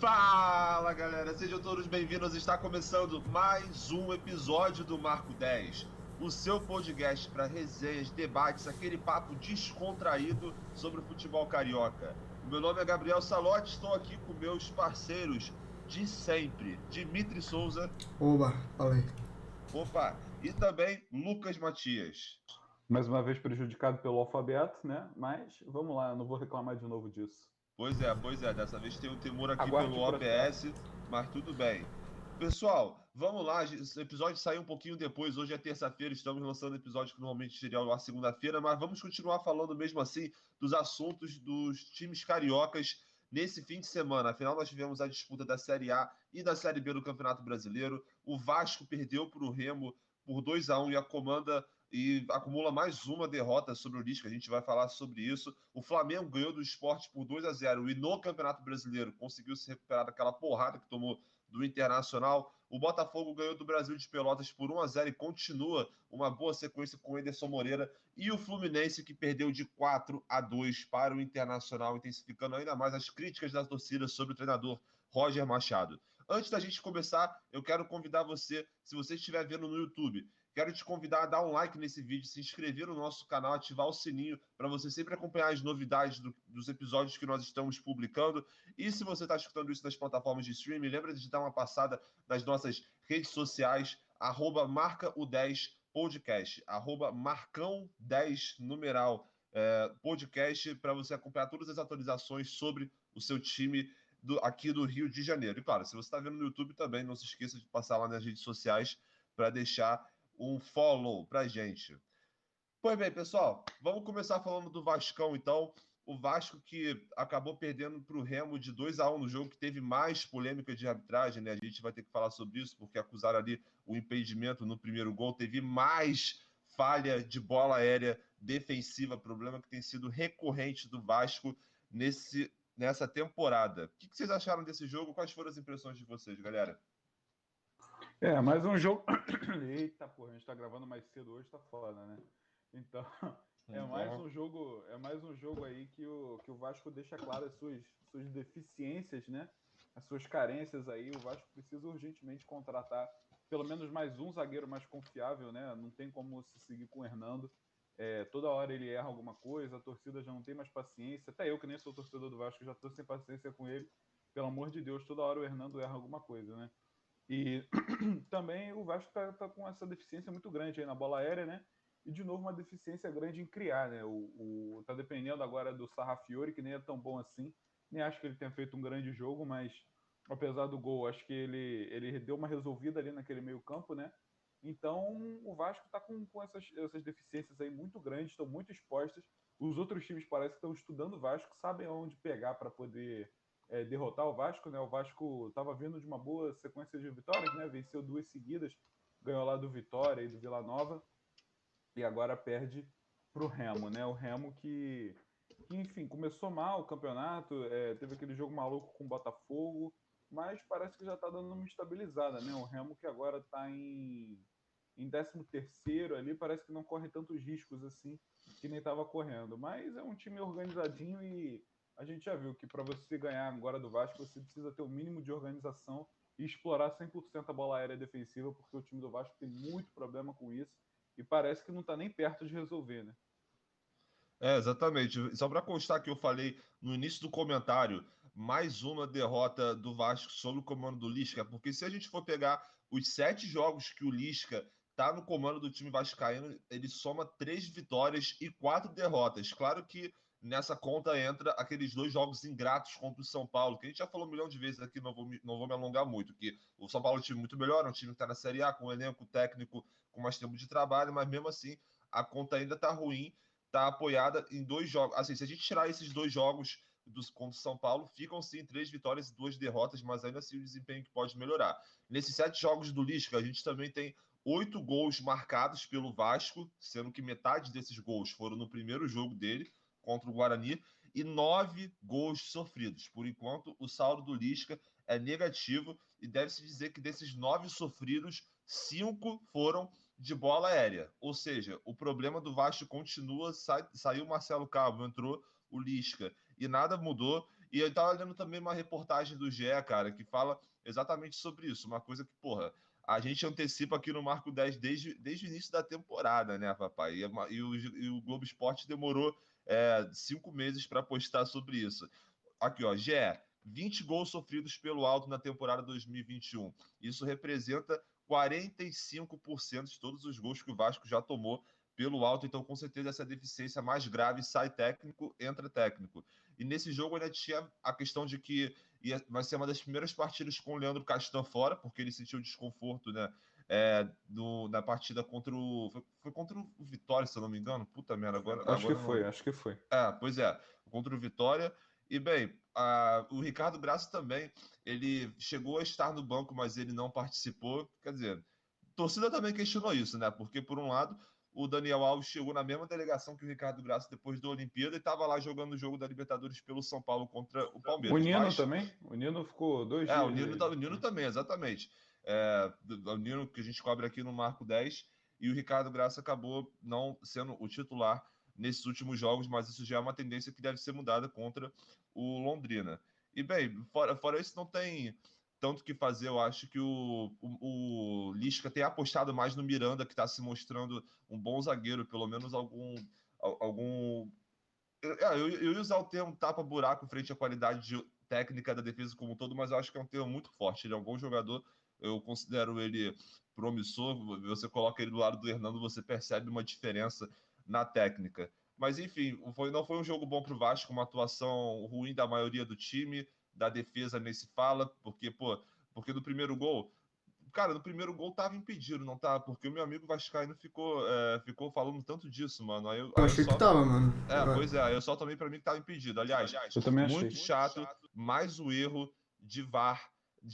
Fala galera, sejam todos bem-vindos. Está começando mais um episódio do Marco 10, o seu podcast para resenhas, debates, aquele papo descontraído sobre o futebol carioca. O meu nome é Gabriel Salotti, estou aqui com meus parceiros de sempre, Dimitri Souza, Oba, falei. e também Lucas Matias. Mais uma vez prejudicado pelo alfabeto, né? Mas vamos lá, eu não vou reclamar de novo disso. Pois é, dessa vez tem um temor aqui pelo Aguarde o processo. OBS, mas tudo bem. Pessoal, vamos lá, esse episódio saiu um pouquinho depois, hoje é terça-feira, estamos lançando episódio que normalmente seria na segunda-feira, mas vamos continuar falando mesmo assim dos assuntos dos times cariocas nesse fim de semana. Afinal, nós tivemos a disputa da Série A e da Série B do Campeonato Brasileiro, o Vasco perdeu para o Remo por 2-1 e acumula mais uma derrota sobre o Lisca. A gente vai falar sobre isso. O Flamengo ganhou do Sport por 2-0 e no Campeonato Brasileiro conseguiu se recuperar daquela porrada que tomou do Internacional. O Botafogo ganhou do Brasil de Pelotas por 1-0 e continua uma boa sequência com o Ederson Moreira. E o Fluminense que perdeu de 4-2 para o Internacional, intensificando ainda mais as críticas das torcidas sobre o treinador Roger Machado. Antes da gente começar, eu quero convidar você, se você estiver vendo no YouTube, quero te convidar a dar um like nesse vídeo, se inscrever no nosso canal, ativar o sininho para você sempre acompanhar as novidades dos episódios que nós estamos publicando. E se você está escutando isso nas plataformas de streaming, lembra de dar uma passada nas nossas redes sociais, @marcao10podcast, @marcão10 numeral podcast, para você acompanhar todas as atualizações sobre o seu time aqui do Rio de Janeiro. E claro, se você está vendo no YouTube também, não se esqueça de passar lá nas redes sociais para deixar um follow pra gente. Pois bem, pessoal, vamos começar falando do Vascão, então. O Vasco que acabou perdendo para o Remo de 2-1 no jogo, que teve mais polêmica de arbitragem, né? A gente vai ter que falar sobre isso, porque acusaram ali o impedimento no primeiro gol. Teve mais falha de bola aérea defensiva, problema que tem sido recorrente do Vasco nessa temporada. O que vocês acharam desse jogo? Quais foram as impressões de vocês, galera? Mais um jogo. Eita, porra, a gente tá gravando mais cedo hoje, tá foda, né? Então, é mais um jogo aí que o Vasco deixa claro as suas deficiências, né? As suas carências aí. O Vasco precisa urgentemente contratar pelo menos mais um zagueiro mais confiável, né? Não tem como se seguir com o Hernando. Toda hora ele erra alguma coisa, a torcida já não tem mais paciência. Até eu, que nem sou torcedor do Vasco, já tô sem paciência com ele. Pelo amor de Deus, toda hora o Hernando erra alguma coisa, né? E também o Vasco tá com essa deficiência muito grande aí na bola aérea, né? E de novo uma deficiência grande em criar, né? Tá dependendo agora do Sarrafiori, que nem é tão bom assim. Nem acho que ele tenha feito um grande jogo, mas apesar do gol, acho que ele deu uma resolvida ali naquele meio-campo, né? Então o Vasco tá com essas deficiências aí muito grandes, estão muito expostas. Os outros times parece que estão estudando o Vasco, sabem aonde pegar para poder derrotar o Vasco, né? O Vasco estava vindo de uma boa sequência de vitórias, né? Venceu 2 seguidas, ganhou lá do Vitória e do Vila Nova e agora perde para o Remo, né? O Remo que, enfim, começou mal o campeonato, teve aquele jogo maluco com o Botafogo, mas parece que já está dando uma estabilizada, né? O Remo que agora está em 13º ali, parece que não corre tantos riscos assim que nem estava correndo. Mas é um time organizadinho e a gente já viu que para você ganhar agora do Vasco, você precisa ter o mínimo de organização e explorar 100% a bola aérea defensiva, porque o time do Vasco tem muito problema com isso e parece que não está nem perto de resolver, né? Exatamente. Só para constar que eu falei no início do comentário, mais uma derrota do Vasco sob o comando do Lisca, porque se a gente for pegar os 7 jogos que o Lisca está no comando do time vascaíno, ele soma 3 vitórias e 4 derrotas. Claro que nessa conta entra aqueles 2 jogos ingratos contra o São Paulo, que a gente já falou um milhão de vezes aqui, não vou me alongar muito, que o São Paulo é um time muito melhor, é um time que está na Série A, com um elenco técnico com mais tempo de trabalho, mas mesmo assim a conta ainda está ruim, está apoiada em 2 jogos. Assim, se a gente tirar esses 2 jogos contra o São Paulo, ficam sim 3 vitórias e 2 derrotas, mas ainda assim o desempenho que pode melhorar. Nesses 7 jogos do Lisca, a gente também tem 8 gols marcados pelo Vasco, sendo que metade desses gols foram no primeiro jogo dele, contra o Guarani, e 9 gols sofridos. Por enquanto, o saldo do Lisca é negativo e deve-se dizer que desses 9 sofridos, 5 foram de bola aérea. Ou seja, o problema do Vasco continua, saiu o Marcelo Cabo, entrou o Lisca e nada mudou. E eu tava lendo também uma reportagem do GE, cara, que fala exatamente sobre isso. Uma coisa que, porra, a gente antecipa aqui no Marco 10 desde o início da temporada, né, papai? E o Globo Esporte demorou 5 meses para postar sobre isso. Aqui, ó, GE, 20 gols sofridos pelo Alto na temporada 2021. Isso representa 45% de todos os gols que o Vasco já tomou pelo Alto. Então, com certeza, essa deficiência mais grave sai técnico, entra técnico. E nesse jogo ainda tinha a questão de que vai ser uma das primeiras partidas com o Leandro Castan fora, porque ele sentiu desconforto, né? Na partida contra o. Foi contra o Vitória, se eu não me engano. Puta merda, agora não. Acho que foi. Pois é, contra o Vitória. E bem, o Ricardo Graça também, ele chegou a estar no banco, mas ele não participou. Quer dizer, a torcida também questionou isso, né? Porque, por um lado, o Daniel Alves chegou na mesma delegação que o Ricardo Graça depois da Olimpíada e estava lá jogando o jogo da Libertadores pelo São Paulo contra o O Palmeiras. Nino também? O Nino ficou 2 dias. O Nino também, exatamente. O Nino que a gente cobre aqui no Marco 10 e o Ricardo Graça acabou não sendo o titular nesses últimos jogos, mas isso já é uma tendência que deve ser mudada contra o Londrina. E bem, fora isso, não tem tanto o que fazer. Eu acho que o Lisca tem apostado mais no Miranda, que está se mostrando um bom zagueiro, pelo menos algum. Eu ia usar o termo tapa-buraco frente à qualidade técnica da defesa como um todo, mas eu acho que é um termo muito forte. Ele é um bom jogador, eu considero ele promissor. Você coloca ele do lado do Hernando, você percebe uma diferença na técnica. Mas enfim, não foi um jogo bom para o Vasco, uma atuação ruim da maioria do time, da defesa nem se fala, porque no primeiro gol. Cara, no primeiro gol tava impedido, não tava? Porque o meu amigo vascaíno ficou falando tanto disso, mano. Eu achei que tava, mano. Pois é, eu só tomei pra mim que tava impedido. Aliás, Eu também achei. muito chato, mais o erro de VAR,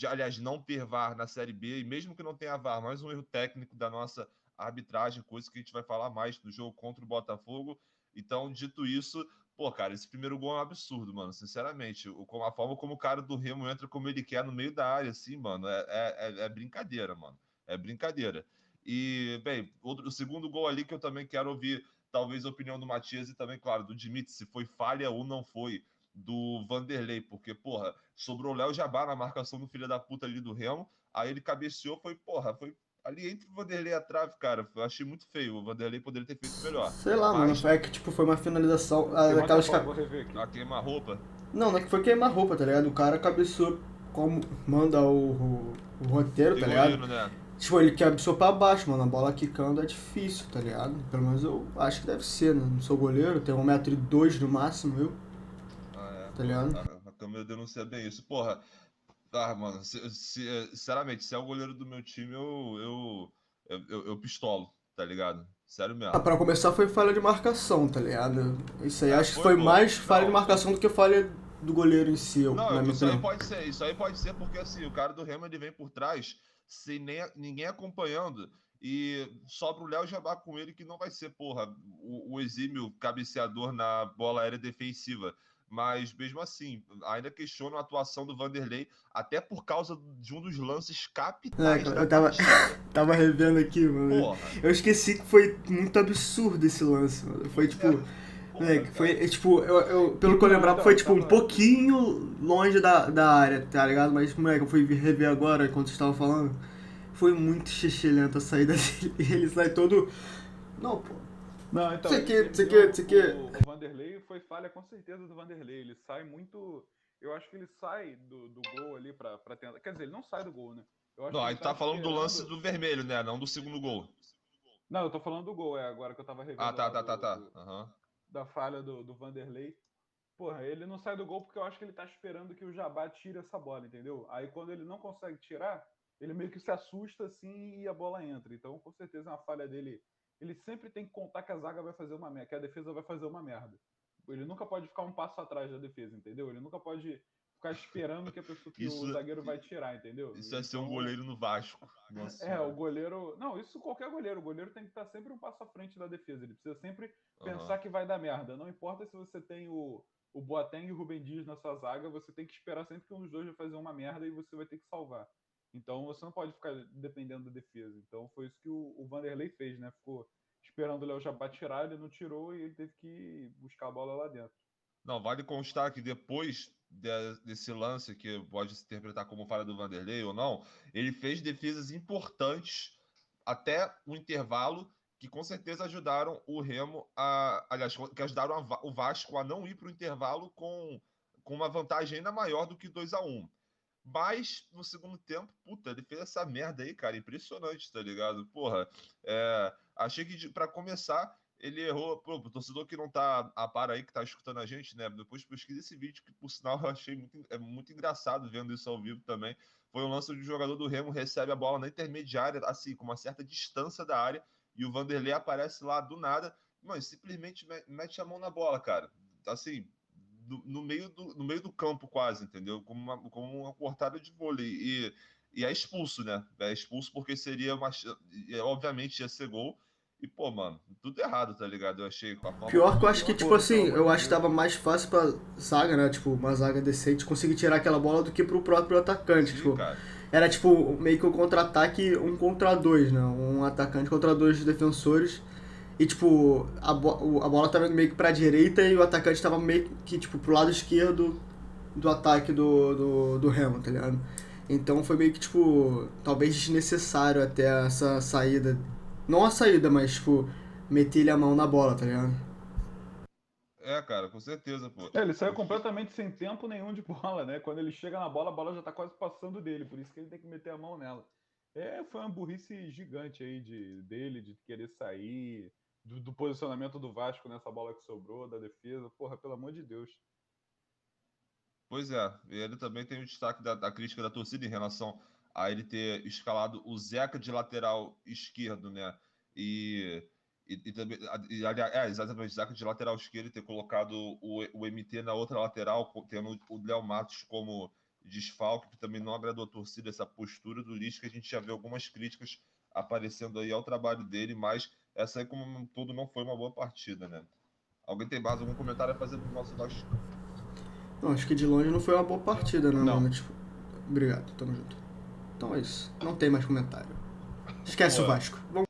aliás, não ter VAR na Série B, e mesmo que não tenha VAR, mais um erro técnico da nossa arbitragem, coisa que a gente vai falar mais do jogo contra o Botafogo. Então, dito isso, pô, cara, esse primeiro gol é um absurdo, mano, sinceramente. A forma como o cara do Remo entra como ele quer no meio da área, assim, mano, é brincadeira, mano. É brincadeira. E, bem, o segundo gol ali que eu também quero ouvir talvez a opinião do Matias e também, claro, do Dimitri, se foi falha ou não foi do Vanderlei, porque, porra, sobrou o Léo Jabá na marcação do filho da puta ali do Remo, aí ele cabeceou, foi ali entre o Vanderlei e a trave, cara, eu achei muito feio, o Vanderlei poderia ter feito melhor. Sei lá, mano, é que, tipo, foi uma finalização, daquelas... Vou rever aqui. A queima-roupa? Não é que foi queimar roupa, tá ligado? O cara cabeceou como manda o roteiro, tá ligado? Né? Tipo, ele cabeceou pra baixo, mano. A bola quicando é difícil, tá ligado? Pelo menos eu acho que deve ser, né? Não sou goleiro, tenho 1,2 m no máximo, eu. Tá ligado? A câmera denuncia bem isso. Porra, mano, sinceramente, se é o goleiro do meu time, eu pistolo, tá ligado? Sério mesmo. Pra começar foi falha de marcação, tá ligado? Isso aí acho que foi pô. mais falha de marcação do que falha do goleiro em si. Não, isso aí pode ser porque assim, o cara do Remo ele vem por trás sem ninguém acompanhando e sobra o Léo Jabá com ele que não vai ser, porra, o exímio cabeceador na bola aérea defensiva. Mas mesmo assim, ainda questiono a atuação do Vanderlei, até por causa de um dos lances capitais da eu tava revendo aqui, mano. Porra. Eu esqueci que foi muito absurdo esse lance, mano. Foi tipo. Foi, tipo, pelo que eu lembrava, foi, tipo, um pouquinho longe da área, tá ligado? Mas, moleque, eu fui rever agora, enquanto você estava falando, foi muito xixelento a saída dele. Ele sai todo... Não, pô. Não, então, o Vanderlei foi falha com certeza do Vanderlei. Ele sai muito... Eu acho que ele sai do gol ali pra tentar... Quer dizer, ele não sai do gol, né? Eu acho não, que aí tu tá falando do lance do vermelho, né? Não do segundo gol. Não, eu tô falando do gol, agora que eu tava revendo da falha do Vanderlei. Porra, ele não sai do gol porque eu acho que ele tá esperando que o Jabá tire essa bola, entendeu? Aí quando ele não consegue tirar, ele meio que se assusta assim e a bola entra. Então, com certeza é uma falha dele. Ele sempre tem que contar que a zaga vai fazer uma merda, que a defesa vai fazer uma merda. Ele nunca pode ficar um passo atrás da defesa, entendeu? Ele nunca pode ficar esperando que o zagueiro vai tirar, entendeu? Isso é ser um goleiro no Vasco. Nossa, o goleiro... Não, isso qualquer goleiro. O goleiro tem que estar sempre um passo à frente da defesa. Ele precisa sempre pensar que vai dar merda. Não importa se você tem o Boateng e o Rubem Dias na sua zaga, você tem que esperar sempre que um dos dois vai fazer uma merda e você vai ter que salvar. Então você não pode ficar dependendo da defesa. Então foi isso que o Vanderlei fez, né? Ficou esperando o Léo Jabá tirar, ele não tirou e ele teve que buscar a bola lá dentro. Não, vale constar que depois desse lance, que pode se interpretar como falha do Vanderlei ou não, ele fez defesas importantes até o intervalo, que com certeza ajudaram o Remo aliás, que ajudaram o Vasco a não ir para o intervalo com uma vantagem ainda maior do que 2-1. Mas no segundo tempo, puta, ele fez essa merda aí, cara, impressionante, tá ligado? Porra, achei que para começar ele errou. Pô, o torcedor que não tá a par aí, que tá escutando a gente, né? Depois pesquisa esse vídeo, que por sinal eu achei muito engraçado vendo isso ao vivo também. Foi um lance onde o jogador do Remo recebe a bola na intermediária, assim, com uma certa distância da área, e o Vanderlei aparece lá do nada, mano, simplesmente mete a mão na bola, cara. Assim, no meio do campo, quase, entendeu? Como uma cortada de vôlei. E é expulso, né? É expulso porque seria obviamente ia ser gol. E, pô, mano, tudo errado, tá ligado? Eu achei com a forma. Pior que eu acho que, tipo assim, eu acho que tava mais fácil pra zaga, né? Tipo, uma zaga decente conseguir tirar aquela bola do que pro próprio atacante. Sim, tipo, cara. Era tipo meio que um contra-ataque 1 contra 2, né? Um atacante contra 2 defensores. E, tipo, a bola tava meio que pra direita e o atacante tava meio que, tipo, pro lado esquerdo do ataque do Remo, tá ligado? Então foi meio que, tipo, talvez desnecessário até essa saída. Não a saída, mas, tipo, meter-lhe a mão na bola, tá ligado? Cara, com certeza, pô. Ele saiu completamente sem tempo nenhum de bola, né? Quando ele chega na bola, a bola já tá quase passando dele, por isso que ele tem que meter a mão nela. Foi uma burrice gigante aí dele, de querer sair, do posicionamento do Vasco nessa bola que sobrou, da defesa. Porra, pelo amor de Deus. Pois é, ele também tem o destaque da crítica da torcida em relação a ele ter escalado o Zeca de lateral esquerdo, né? E também, aliás, exatamente, Zeca de lateral esquerdo e ter colocado o MT na outra lateral, tendo o Léo Matos como desfalque, que também não agradou a torcida, essa postura do Lisca. A gente já vê algumas críticas aparecendo aí ao trabalho dele, mas essa aí, como um todo, não foi uma boa partida, né? Alguém tem mais algum comentário a fazer pro nosso Vasco? Não, acho que de longe não foi uma boa partida, né, mano? Tipo, obrigado, tamo junto. Então é isso. Não tem mais comentário. Esquece o Vasco. Vamos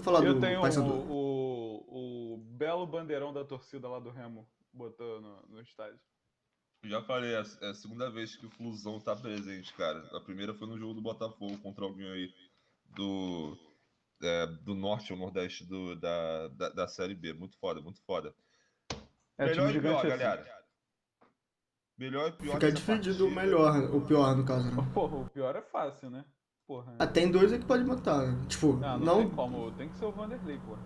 falar do Paysandu. Eu tenho o belo bandeirão da torcida lá do Remo botou no estádio. Já falei, é a segunda vez que o Flusão tá presente, cara. A primeira foi no jogo do Botafogo contra alguém aí do norte ou nordeste da Série B. Muito foda, muito foda. Melhor e pior, galera. Melhor e pior Fica dividido o melhor, o pior no caso, né? Porra, o pior é fácil, né? Porra. Tem dois aí que pode botar, né? Tipo, não tem como, tem que ser o Vanderlei, porra.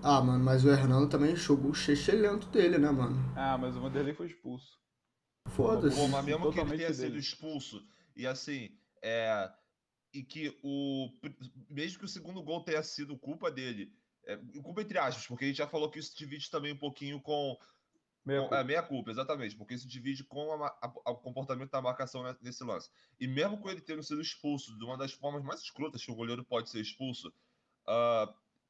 Ah, mano, mas o Hernando também jogou o lento dele, né, mano? Mas o Vanderlei foi expulso. Foda-se. Pô, mas mesmo que ele tenha sido expulso, e assim, e que mesmo que o segundo gol tenha sido culpa dele, culpa entre aspas, porque a gente já falou que isso divide também um pouquinho com meia culpa, exatamente, porque isso divide com o comportamento da marcação nesse lance. E mesmo com ele tendo sido expulso de uma das formas mais escrotas que o goleiro pode ser expulso,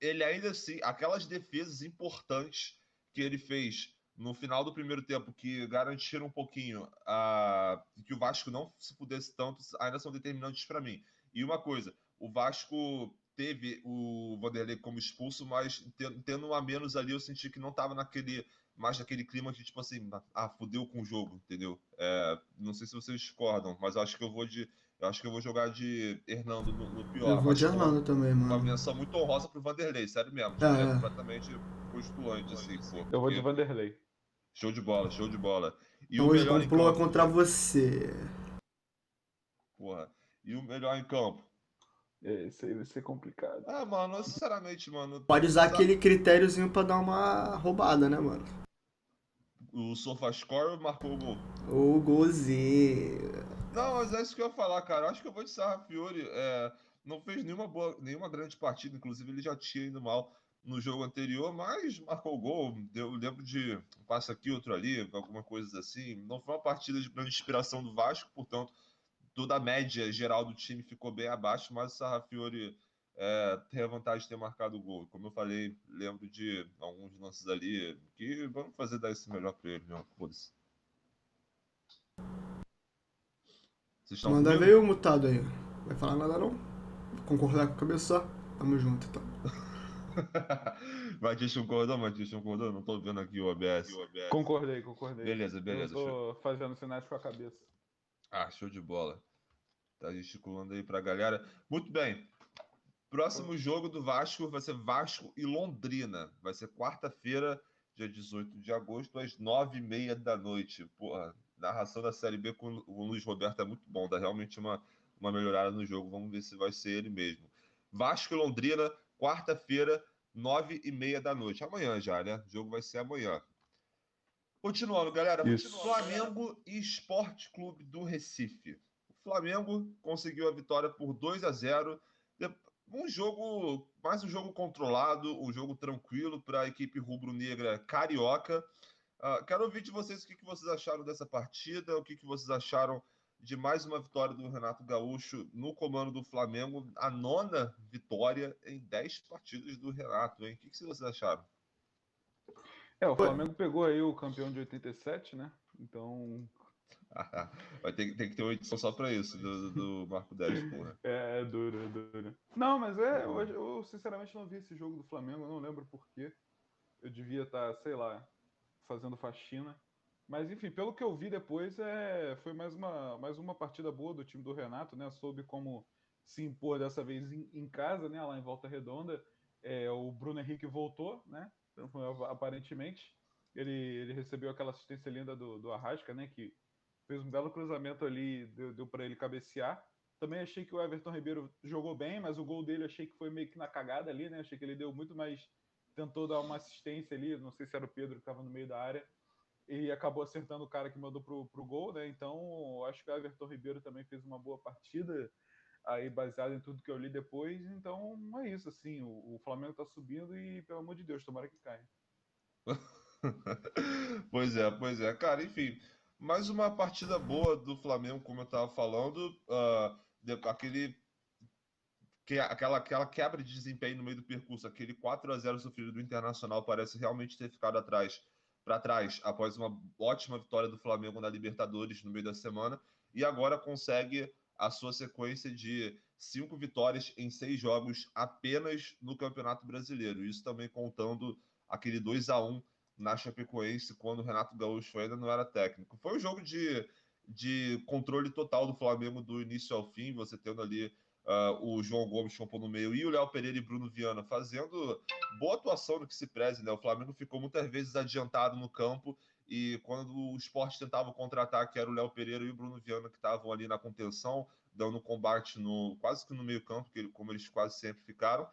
ele ainda assim, aquelas defesas importantes que ele fez no final do primeiro tempo, que garantiram um pouquinho que o Vasco não se pudesse tanto, ainda são determinantes para mim. E uma coisa, o Vasco teve o Vanderlei como expulso, mas tendo um a menos ali, eu senti que não estava mais naquele clima de tipo assim, fudeu com o jogo, entendeu? Não sei se vocês discordam, mas eu acho que eu vou jogar de Hernando no pior. Eu vou de Hernando também, mano. Uma menção muito honrosa pro Vanderlei, sério mesmo. Tipo, ele é completamente postulante, assim, pô. Eu vou de Vanderlei. Show de bola, show de bola. E então, o melhor em campo? Contra você. Porra. E o melhor em campo? Esse aí vai ser complicado. Mano, sinceramente, mano. Pode usar aquele critériozinho pra dar uma roubada, né, mano? O SofaScore marcou o gol. O golzinho. Não, mas é isso que eu ia falar, cara. Eu acho que eu vou de Sarrafiori. Não fez nenhuma grande partida, inclusive ele já tinha ido mal no jogo anterior, mas marcou o gol. Eu lembro de um passe aqui, outro ali, alguma coisa assim. Não foi uma partida de grande inspiração do Vasco, portanto, toda a média geral do time ficou bem abaixo, mas o Sarrafiori tem a vantagem de ter marcado o gol. Como eu falei, lembro de alguns lances ali que vamos fazer dar esse melhor para ele, não, foda-se. Manda ver o mutado aí. Vai falar nada não? Concordar com o cabeça? Tamo junto então. Matias concordou? Não tô vendo aqui o OBS. Concordei. Beleza. Eu tô fazendo sinais com a cabeça. Show de bola. Tá gesticulando aí pra galera. Muito bem. Próximo jogo do Vasco vai ser Vasco e Londrina. Vai ser quarta-feira, dia 18 de agosto, às 9h30 da noite. Porra, narração da Série B com o Luiz Roberto é muito bom. Dá realmente uma melhorada no jogo. Vamos ver se vai ser ele mesmo. Vasco e Londrina, quarta-feira, 9h30 da noite. Amanhã já, né? O jogo vai ser amanhã. Continuando, galera. Flamengo e Sport Clube do Recife. O Flamengo conseguiu a vitória por 2-0. Mais um jogo controlado, um jogo tranquilo para a equipe rubro-negra carioca. Quero ouvir de vocês o que vocês acharam dessa partida, o que vocês acharam de mais uma vitória do Renato Gaúcho no comando do Flamengo, a 9ª vitória em 10 partidas do Renato, hein? O que vocês acharam? O Flamengo pegou aí o campeão de 87, né? Então. Vai ter que ter uma edição só pra isso, do Marco 10, porra. É duro. Não, mas eu sinceramente não vi esse jogo do Flamengo, eu não lembro porquê. Eu devia estar, sei lá, fazendo faxina. Mas enfim, pelo que eu vi depois, foi mais uma partida boa do time do Renato, né? Soube como se impor dessa vez em casa, né? Lá em Volta Redonda. O Bruno Henrique voltou, né? Aparentemente. Ele recebeu aquela assistência linda do Arrasca, né? Que fez um belo cruzamento ali, deu para ele cabecear. Também achei que o Everton Ribeiro jogou bem, mas o gol dele achei que foi meio que na cagada ali, né? Achei que ele deu muito mais. Tentou dar uma assistência ali, não sei se era o Pedro que estava no meio da área, e acabou acertando o cara que mandou pro gol, né? Então, acho que o Everton Ribeiro também fez uma boa partida, aí baseado em tudo que eu li depois. Então, é isso, assim, o Flamengo tá subindo e, pelo amor de Deus, tomara que caia. Pois é. Cara, enfim, mais uma partida boa do Flamengo, como eu tava falando. Aquela quebra de desempenho no meio do percurso, aquele 4-0 sofrido do Internacional parece realmente ter ficado para trás após uma ótima vitória do Flamengo na Libertadores no meio da semana, e agora consegue a sua sequência de 5 vitórias em 6 jogos apenas no Campeonato Brasileiro. Isso também contando aquele 2-1 na Chapecoense, quando o Renato Gaúcho ainda não era técnico. Foi um jogo de controle total do Flamengo do início ao fim, você tendo ali o João Gomes compondo no meio e o Léo Pereira e Bruno Viana fazendo boa atuação no que se preze, né? O Flamengo ficou muitas vezes adiantado no campo, e quando o Sport tentava o contra-ataque, era o Léo Pereira e o Bruno Viana que estavam ali na contenção, dando combate quase que no meio campo, como eles quase sempre ficaram.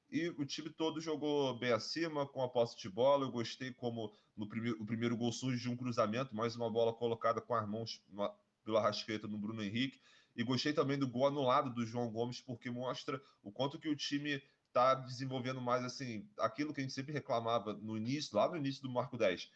E o time todo jogou bem acima, com a posse de bola. Eu gostei como o primeiro gol surge de um cruzamento, mais uma bola colocada com as mãos pelo Arrascaeta no Bruno Henrique. E gostei também do gol anulado do João Gomes, porque mostra o quanto que o time está desenvolvendo mais, assim, aquilo que a gente sempre reclamava lá no início do Marco 10,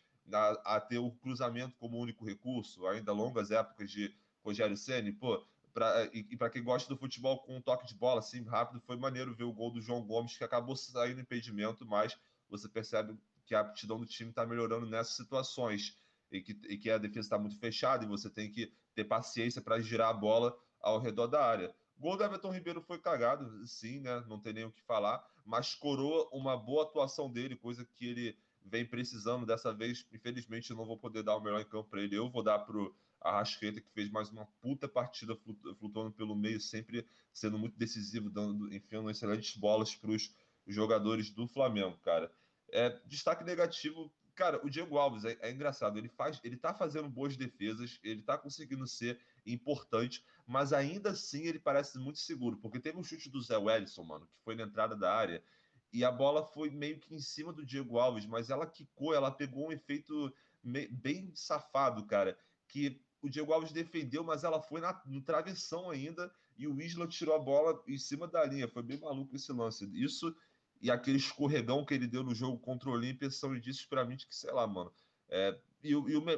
a ter o cruzamento como único recurso, ainda longas épocas de Rogério Ceni. Pô, para quem gosta do futebol com um toque de bola assim rápido, foi maneiro ver o gol do João Gomes, que acabou saindo impedimento, mas você percebe que a aptidão do time está melhorando nessas situações, e que a defesa está muito fechada e você tem que ter paciência para girar a bola ao redor da área. O gol do Everton Ribeiro foi cagado, sim, né? Não tem nem o que falar, mas coroa uma boa atuação dele, coisa que ele vem precisando dessa vez. Infelizmente, eu não vou poder dar o melhor em campo para ele. Eu vou dar pro Arrascaeta, que fez mais uma puta partida flutuando pelo meio, sempre sendo muito decisivo, enfiando excelentes bolas para os jogadores do Flamengo, cara. Destaque negativo, cara, o Diego Alves é engraçado, ele tá fazendo boas defesas, ele tá conseguindo ser importante, mas ainda assim ele parece muito seguro, porque teve um chute do Zé Wellison, mano, que foi na entrada da área, e a bola foi meio que em cima do Diego Alves, mas ela quicou, ela pegou um efeito bem safado, cara, que o Diego Alves defendeu, mas ela foi no travessão ainda, e o Isla tirou a bola em cima da linha. Foi bem maluco esse lance. Isso e aquele escorregão que ele deu no jogo contra o Olímpia são indícios para mim de que, sei lá, mano.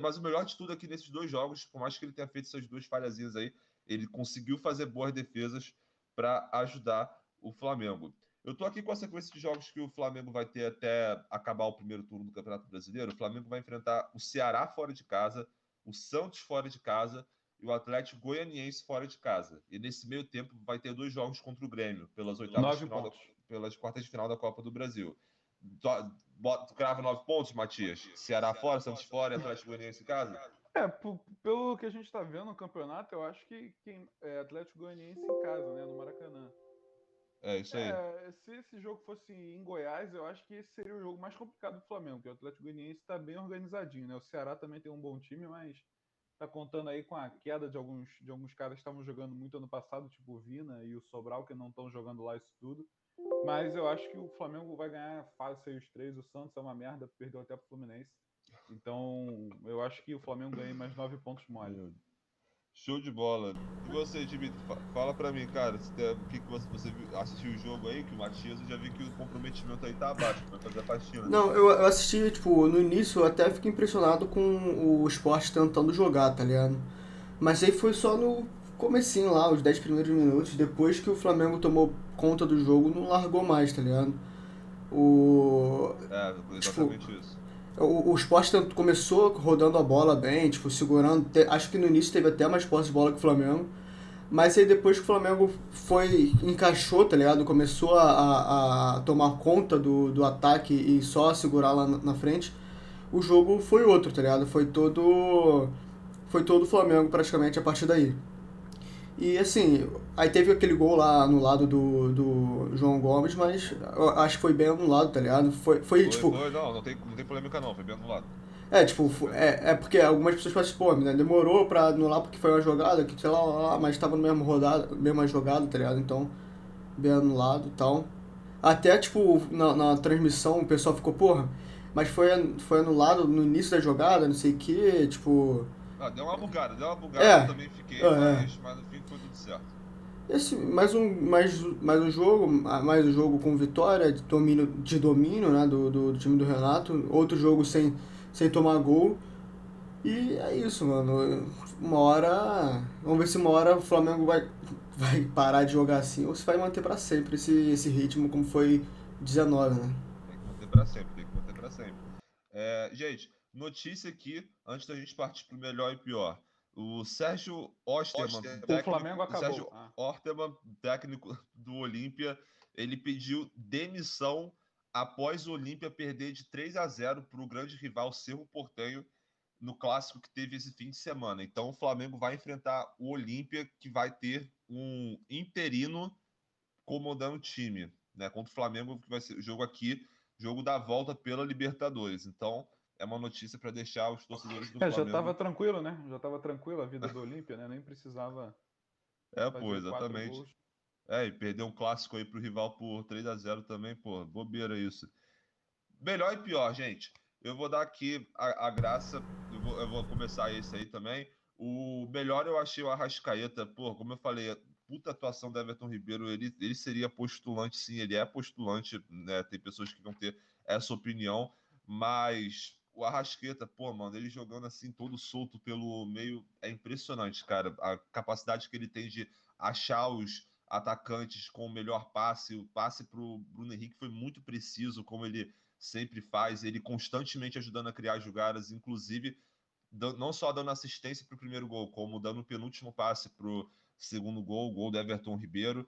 Mas o melhor de tudo aqui nesses 2 jogos, por mais que ele tenha feito essas 2 falhazinhas aí, ele conseguiu fazer boas defesas para ajudar o Flamengo. Eu tô aqui com a sequência de jogos que o Flamengo vai ter até acabar o primeiro turno do Campeonato Brasileiro. O Flamengo vai enfrentar o Ceará fora de casa, o Santos fora de casa e o Atlético Goianiense fora de casa. E nesse meio tempo vai ter 2 jogos contra o Grêmio, pelas quartas de final da Copa do Brasil. Tu crava 9 pontos, Matias? Ceará fora, Santos fora e Atlético Goianiense em casa? Pelo que a gente tá vendo no campeonato, eu acho que é Atlético Goianiense em casa, né, no Maracanã. É isso aí. Se esse jogo fosse em Goiás, eu acho que esse seria o jogo mais complicado do Flamengo, porque o Atlético Goianiense está bem organizadinho, né? O Ceará também tem um bom time, mas tá contando aí com a queda de alguns caras que estavam jogando muito ano passado, tipo o Vina e o Sobral, que não estão jogando lá isso tudo. Mas eu acho que o Flamengo vai ganhar fácil aí os 3. O Santos é uma merda, perdeu até pro Fluminense. Então, eu acho que o Flamengo ganha mais 9 pontos mole. Show de bola. E você, Dimitri, fala pra mim, cara, o que você assistiu o jogo aí, que o Matias, eu já vi que o comprometimento aí tá abaixo, vai fazer a faxina. Não, eu assisti, tipo, no início eu até fiquei impressionado com o Sport tentando jogar, tá ligado? Mas aí foi só no comecinho lá, os 10 primeiros minutos, depois que o Flamengo tomou conta do jogo, não largou mais, tá ligado? Tipo, Exatamente isso. o Sport começou rodando a bola bem, tipo, segurando. Acho que no início teve até mais posse de bola que o Flamengo. Mas aí depois que o Flamengo encaixou, tá ligado? Começou a tomar conta do ataque e só segurar lá na frente, o jogo foi outro, tá ligado? Foi todo o Flamengo praticamente a partir daí. E assim, aí teve aquele gol lá anulado do João Gomes, mas eu acho que foi bem anulado, tá ligado? Tipo. Não tem polêmica não, foi bem anulado. Porque algumas pessoas falam assim, pô, né, demorou pra anular porque foi uma jogada, que sei lá, mas tava no mesma jogada, tá ligado? Então, bem anulado e tal. Até, tipo, na transmissão o pessoal ficou, porra, mas foi anulado no início da jogada, não sei o que, tipo. Deu uma bugada, É, eu também fiquei, é. mas no fim foi tudo certo. Mais um jogo com vitória, de domínio, né, do time do Renato. Outro jogo sem tomar gol. E é isso, mano. Uma hora. Vamos ver se uma hora o Flamengo vai parar de jogar assim ou se vai manter pra sempre esse ritmo como foi 19, né? Tem que manter pra sempre, tem que manter pra sempre. Gente, notícia aqui, antes da gente partir pro melhor e pior. O Sérgio Osterman, O Flamengo acabou. Sérgio Osterman, técnico do Olímpia, ele pediu demissão após o Olímpia perder de 3-0 para o grande rival Cerro Porteño no clássico que teve esse fim de semana. Então o Flamengo vai enfrentar o Olímpia, que vai ter um interino comandando o time, né? Contra o Flamengo, que vai ser o jogo aqui, jogo da volta pela Libertadores. Então, é uma notícia para deixar os torcedores do Já tava Flamengo. tranquilo, né? Já tava tranquilo a vida do Olímpia, né? Nem precisava fazer 4 Exatamente. gols. E perder um clássico aí pro rival por 3-0 também, pô, bobeira isso. Melhor e pior, gente. Eu vou dar aqui a graça, eu vou começar esse aí também. O melhor eu achei o Arrascaeta, pô, como eu falei, puta atuação do Everton Ribeiro, ele seria postulante, sim, ele é postulante, né? Tem pessoas que vão ter essa opinião, mas o Arrascaeta, pô, mano, ele jogando assim todo solto pelo meio é impressionante, cara. A capacidade que ele tem de achar os atacantes com o melhor passe, o passe pro Bruno Henrique foi muito preciso, como ele sempre faz, ele constantemente ajudando a criar jogadas, inclusive não só dando assistência para o primeiro gol, como dando o penúltimo passe para o segundo gol, o gol do Everton Ribeiro.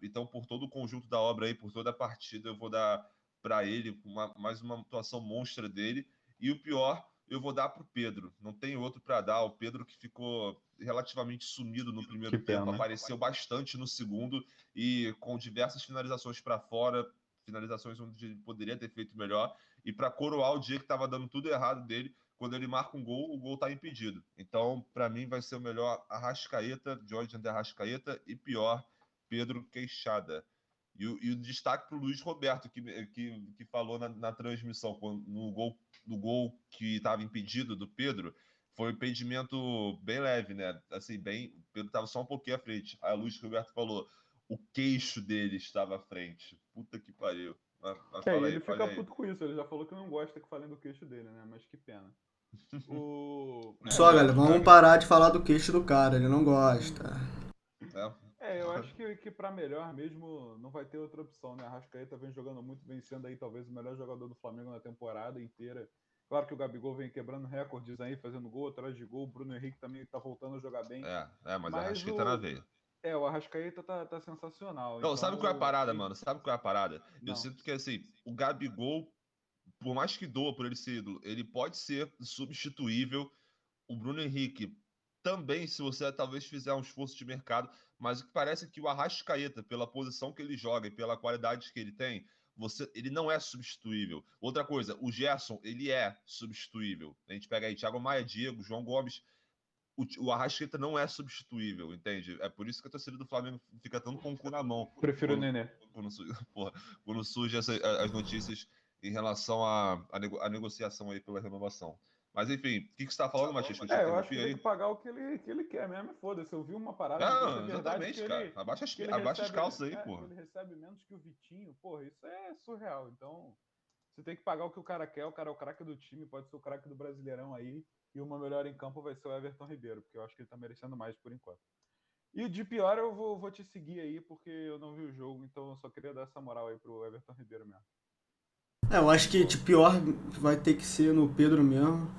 Então, por todo o conjunto da obra aí, por toda a partida, eu vou dar para ele mais uma atuação monstra dele. E o pior, eu vou dar para o Pedro. Não tem outro para dar. O Pedro que ficou relativamente sumido no primeiro tempo, apareceu bastante no segundo e com diversas finalizações para fora, finalizações onde ele poderia ter feito melhor. E para coroar o dia que estava dando tudo errado dele, quando ele marca um gol, o gol está impedido. Então, para mim, vai ser o melhor Arrascaeta, Jorge André Arrascaeta, e pior, Pedro Queixada. E o destaque para o Luiz Roberto, que falou na transmissão, no gol que estava impedido do Pedro, foi um impedimento bem leve, né? Assim, o Pedro estava só um pouquinho à frente. Aí o Luiz Roberto falou: o queixo dele estava à frente. Puta que pariu. Mas fala aí, Ele fala fica aí. puto com isso, ele já falou que não gosta que falem do queixo dele, né? Mas que pena. Só, galera, vamos parar de falar do queixo do cara, ele não gosta. Eu acho que para melhor mesmo não vai ter outra opção, né? A Arrascaeta vem jogando muito, vem sendo aí talvez o melhor jogador do Flamengo na temporada inteira. Claro que o Gabigol vem quebrando recordes aí, fazendo gol atrás de gol. O Bruno Henrique também tá voltando a jogar bem. Mas a Arrascaeta tá na veia. O Arrascaeta tá sensacional. Não, Então, sabe qual é a parada, mano? Sabe qual é a parada? Não. Eu sinto que, assim, o Gabigol, por mais que doa por ele ser ídolo, ele pode ser substituível. O Bruno Henrique também, se você talvez fizer um esforço de mercado, mas o que parece é que o Arrascaeta, pela posição que ele joga e pela qualidade que ele tem, ele não é substituível. Outra coisa, o Gerson, ele é substituível. A gente pega aí Thiago Maia, Diego, João Gomes. O Arrascaeta não é substituível, entende? É por isso que a torcida do Flamengo fica tanto com o cu na mão. Prefiro o Nenê. Quando surgem as notícias em relação à negociação aí pela renovação. Mas enfim, o que você está falando, Matias? Eu acho que tem que pagar o que ele quer mesmo, foda-se. Eu vi uma parada, não é exatamente, cara. Abaixa as calças aí, porra. Ele recebe menos que o Vitinho, porra, isso é surreal. Então, você tem que pagar o que o cara quer, o cara é o craque do time, pode ser o craque do Brasileirão aí, e o meu melhor em campo vai ser o Everton Ribeiro, porque eu acho que ele tá merecendo mais por enquanto. E de pior eu vou te seguir aí, porque eu não vi o jogo, então eu só queria dar essa moral aí pro Everton Ribeiro mesmo. Eu acho que de pior vai ter que ser no Pedro mesmo.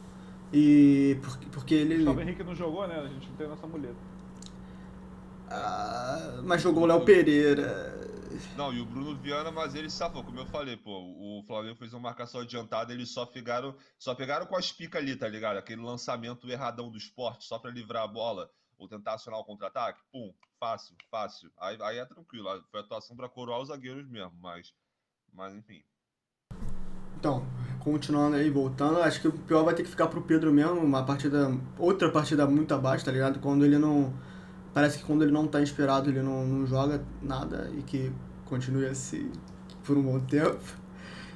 E porque ele. O Gustavo Henrique não jogou, né? A gente não tem nossa muleta. Mas jogou o Léo Pereira. Não, e o Bruno Viana, mas ele safou, como eu falei, pô, o Flamengo fez uma marcação adiantada, eles só pegaram com as picas ali, tá ligado? Aquele lançamento erradão do esporte, só pra livrar a bola, ou tentar acionar o contra-ataque, pum, fácil. Aí é tranquilo, foi atuação pra coroar os zagueiros mesmo, mas enfim. Então, continuando aí, voltando, acho que o pior vai ter que ficar pro Pedro mesmo, outra partida muito abaixo, tá ligado? Parece que quando ele não tá inspirado, ele não joga nada e que continue assim por um bom tempo.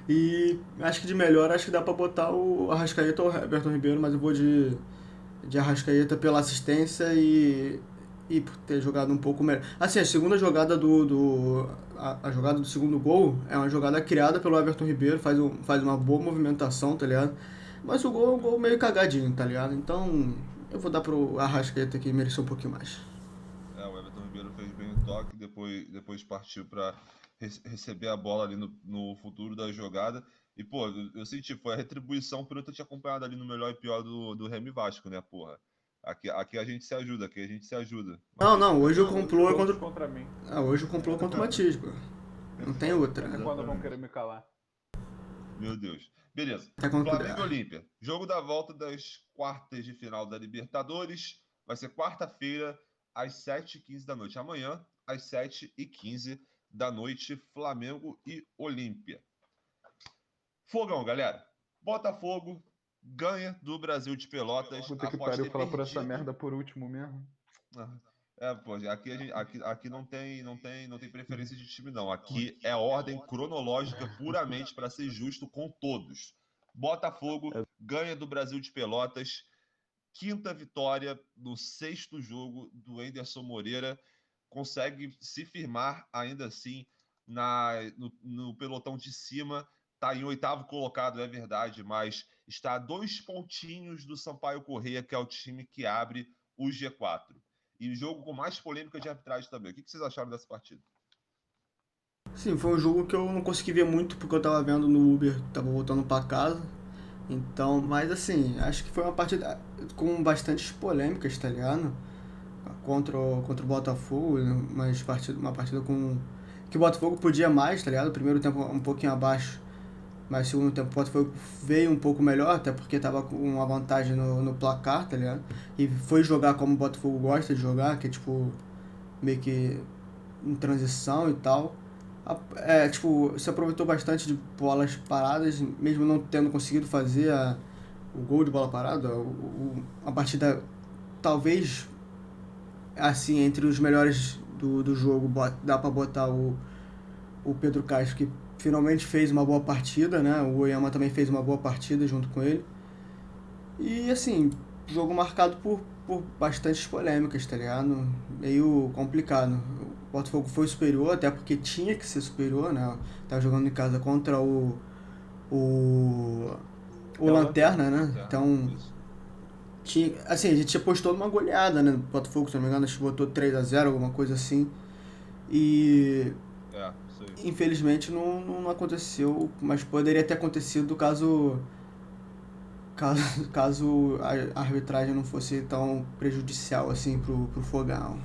E acho que de melhor, acho que dá pra botar o Arrascaeta ou o Everton Ribeiro, mas eu vou de Arrascaeta pela assistência e por ter jogado um pouco melhor. Assim, a segunda jogada a jogada do segundo gol é uma jogada criada pelo Everton Ribeiro, faz uma boa movimentação, tá ligado? Mas o gol é um gol meio cagadinho, tá ligado? Então eu vou dar pro Arrascaeta que mereceu um pouquinho mais. O Everton Ribeiro fez bem o toque, depois partiu para receber a bola ali no futuro da jogada. E, pô, eu senti, foi a retribuição por eu ter te acompanhado ali no melhor e pior do Remy Vasco, né, porra? Aqui a gente se ajuda, Não, hoje o complô é contra mim. Hoje o complô é contra o Matias, pô. Não tem outra. Até quando vão querer me calar? Meu Deus. Beleza. Flamengo e Olímpia. Jogo da volta das quartas de final da Libertadores. Vai ser quarta-feira, às 7h15 da noite. Amanhã, às 7h15 da noite, Flamengo e Olímpia. Fogão, galera. Botafogo ganha do Brasil de Pelotas. Puta que pariu, falar por essa merda por último mesmo. Pô, aqui não tem preferência de time, não. Aqui é ordem cronológica puramente para ser justo com todos. Botafogo ganha do Brasil de Pelotas. Quinta vitória no sexto jogo do Enderson Moreira. Consegue se firmar ainda assim no pelotão de cima. Está em oitavo colocado, é verdade, mas está a 2 pontinhos do Sampaio Corrêa, que é o time que abre o G4. E o jogo com mais polêmica de arbitragem também. O que vocês acharam dessa partida? Sim, foi um jogo que eu não consegui ver muito porque eu tava vendo no Uber, tava voltando pra casa. Então, mas assim, acho que foi uma partida com bastantes polêmicas, tá ligado? Contra o Botafogo, uma partida com que o Botafogo podia mais, tá ligado? O primeiro tempo um pouquinho abaixo, mas o segundo tempo o Botafogo veio um pouco melhor, até porque tava com uma vantagem no placar, tá ligado? E foi jogar como o Botafogo gosta de jogar, que é tipo meio que em transição e tal. Se aproveitou bastante de bolas paradas, mesmo não tendo conseguido fazer o gol de bola parada. A partida, talvez, assim, entre os melhores do jogo, dá pra botar o Pedro Castro, que finalmente fez uma boa partida, né? O Oyama também fez uma boa partida junto com ele. E, assim, jogo marcado por bastantes polêmicas, tá ligado? Meio complicado. O Botafogo foi superior, até porque tinha que ser superior, né? Tava jogando em casa contra o Lanterna, né? Então, a gente apostou numa goleada, né? O Botafogo, se não me engano, acho que botou 3-0, alguma coisa assim. E infelizmente não aconteceu, mas poderia ter acontecido caso caso a arbitragem não fosse tão prejudicial assim pro Fogão.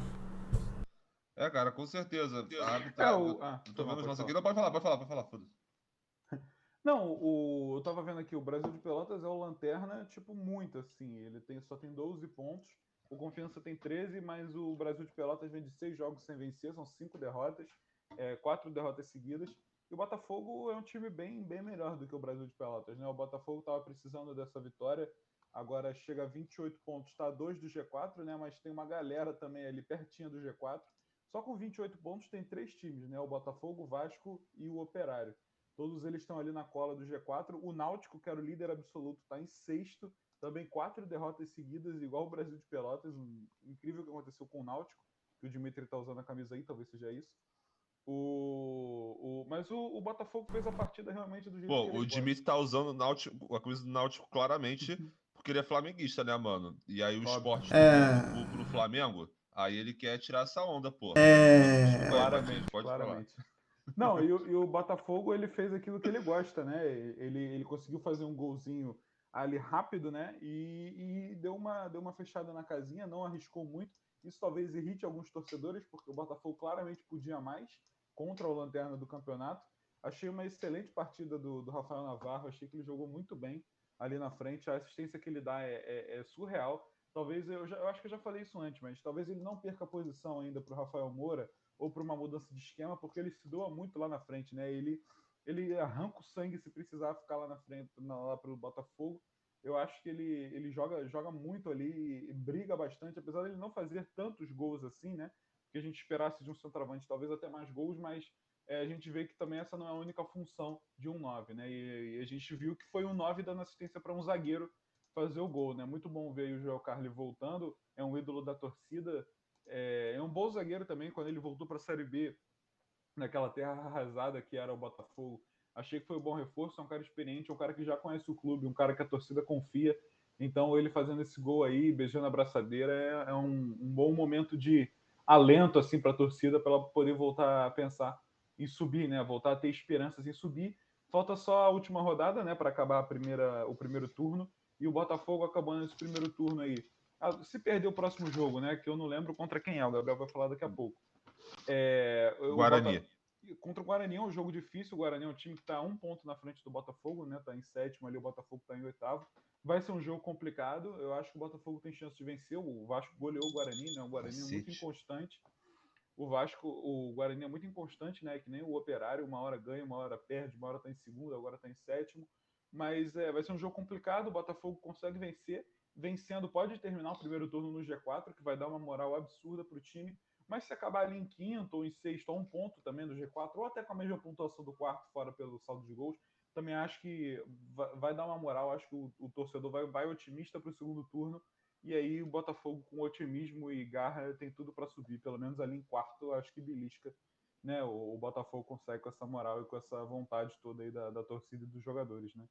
Cara, com certeza. A É, arbitragem. Eu tô foi mal, vendo os pode nossos aqui. falar. Não, pode falar, foda-se. Não, eu tava vendo aqui, o Brasil de Pelotas é o lanterna, tipo, muito assim. Ele só tem 12 pontos, o Confiança tem 13, mas o Brasil de Pelotas vem de 6 jogos sem vencer, são 5 derrotas, 4 derrotas seguidas. E o Botafogo é um time bem melhor do que o Brasil de Pelotas, né? O Botafogo tava precisando dessa vitória, agora chega a 28 pontos, tá a 2 do G4, né? Mas tem uma galera também ali pertinho do G4. Só com 28 pontos tem 3 times, né? O Botafogo, o Vasco e o Operário. Todos eles estão ali na cola do G4. O Náutico, que era o líder absoluto, está em sexto. Também 4 derrotas seguidas, igual o Brasil de Pelotas. Incrível o que aconteceu com o Náutico, que o Dimitri está usando a camisa aí, talvez seja isso. Mas o Botafogo fez a partida realmente do jeito que ele O Dimitri tá usando a camisa do Náutico claramente porque ele é flamenguista, né, mano? E aí o Sport perdeu pro Flamengo, aí ele quer tirar essa onda, porra. Desculpa aí, Matias, pode falar. Não, e o Botafogo, ele fez aquilo que ele gosta, né? Ele conseguiu fazer um golzinho ali rápido, né? E deu uma fechada na casinha, não arriscou muito. Isso talvez irrite alguns torcedores, porque o Botafogo claramente podia mais contra o Lanterna do campeonato. Achei uma excelente partida do Rafael Navarro, achei que ele jogou muito bem ali na frente. A assistência que ele dá é surreal. Talvez, eu acho que eu já falei isso antes, mas talvez ele não perca a posição ainda para o Rafael Moura, ou para uma mudança de esquema, porque ele se doa muito lá na frente, né? Ele arranca o sangue se precisar ficar lá na frente, lá pelo Botafogo. Eu acho que ele joga muito ali e briga bastante, apesar de ele não fazer tantos gols assim, né? Que a gente esperasse de um centroavante, talvez até mais gols, mas a gente vê que também essa não é a única função de um 9, né? E a gente viu que foi um 9 dando assistência para um zagueiro fazer o gol, né? Muito bom ver o Joel Carli voltando, é um ídolo da torcida, é um bom zagueiro também. Quando ele voltou para a Série B, naquela terra arrasada que era o Botafogo, achei que foi um bom reforço. É um cara experiente, é um cara que já conhece o clube, um cara que a torcida confia. Então, ele fazendo esse gol aí, beijando a braçadeira, é um bom momento de alento assim para a torcida, para ela poder voltar a pensar em subir, né? Voltar a ter esperanças em subir. Falta só a última rodada, né, para acabar o primeiro turno. E o Botafogo acabando esse primeiro turno aí. Se perder o próximo jogo, né, que eu não lembro contra quem é, o Gabriel vai falar daqui a pouco. Guarani. Contra o Guarani é um jogo difícil. O Guarani é um time que está 1 ponto na frente do Botafogo, né? Está em sétimo ali, o Botafogo está em oitavo. Vai ser um jogo complicado. Eu acho que o Botafogo tem chance de vencer. O Vasco goleou o Guarani, né? O Guarani é muito inconstante. O Guarani é muito inconstante, né? Que nem o Operário, uma hora ganha, uma hora perde, uma hora está em segundo, agora está em sétimo. Mas vai ser um jogo complicado. O Botafogo consegue vencer. Vencendo, pode terminar o primeiro turno no G4, que vai dar uma moral absurda para o time. Mas se acabar ali em quinto ou em sexto, a 1 ponto também do G4, ou até com a mesma pontuação do quarto, fora pelo saldo de gols, também acho que vai dar uma moral. Acho que o torcedor vai otimista para o segundo turno. E aí o Botafogo, com otimismo e garra, tem tudo para subir. Pelo menos ali em quarto, acho que belisca, né? O Botafogo consegue com essa moral e com essa vontade toda aí da torcida e dos jogadores, né?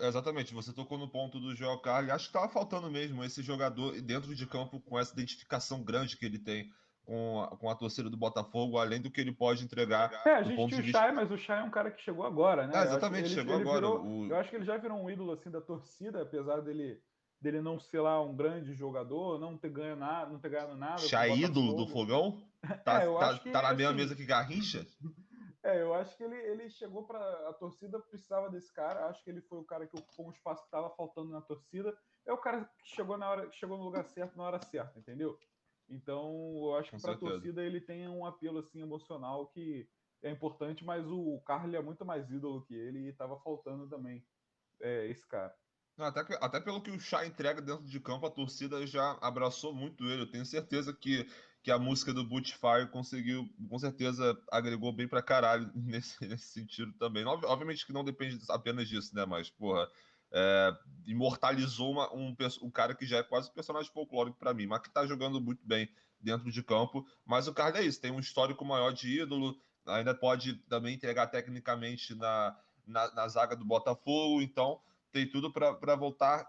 Exatamente, você tocou no ponto do Joel Carli. Acho que estava faltando mesmo esse jogador dentro de campo com essa identificação grande que ele tem com a torcida do Botafogo, além do que ele pode entregar A do gente ponto tinha de o vista. Chay, mas o Chay é um cara que chegou agora, né? Eu acho que Exatamente, chegou agora. eu acho que ele já virou um ídolo assim da torcida, apesar dele não ser lá um grande jogador, não ter ganho nada, não ter ganhado nada com o Chay ídolo do Botafogo. Fogão? Tá, Eu tá, acho que tá na mesma assim, mesa que Garrincha? eu acho que ele chegou para a torcida, precisava desse cara. Acho que ele foi o cara que ocupou um espaço que estava faltando na torcida. É o cara que chegou na hora, que chegou no lugar certo na hora certa, entendeu? Então, eu acho Com que para a certeza. torcida ele tem um apelo assim emocional que é importante, mas o Carly é muito mais ídolo que ele e estava faltando também esse cara. Não, até pelo que o Chá entrega dentro de campo, a torcida já abraçou muito ele. Eu tenho certeza que a música do Bootfire conseguiu, com certeza, agregou bem pra caralho nesse sentido também. Obviamente que não depende apenas disso, né? Mas, porra, imortalizou um cara que já é quase um personagem folclórico pra mim, mas que tá jogando muito bem dentro de campo. Mas o cara é isso, tem um histórico maior de ídolo, ainda pode também entregar tecnicamente na zaga do Botafogo, então tem tudo para voltar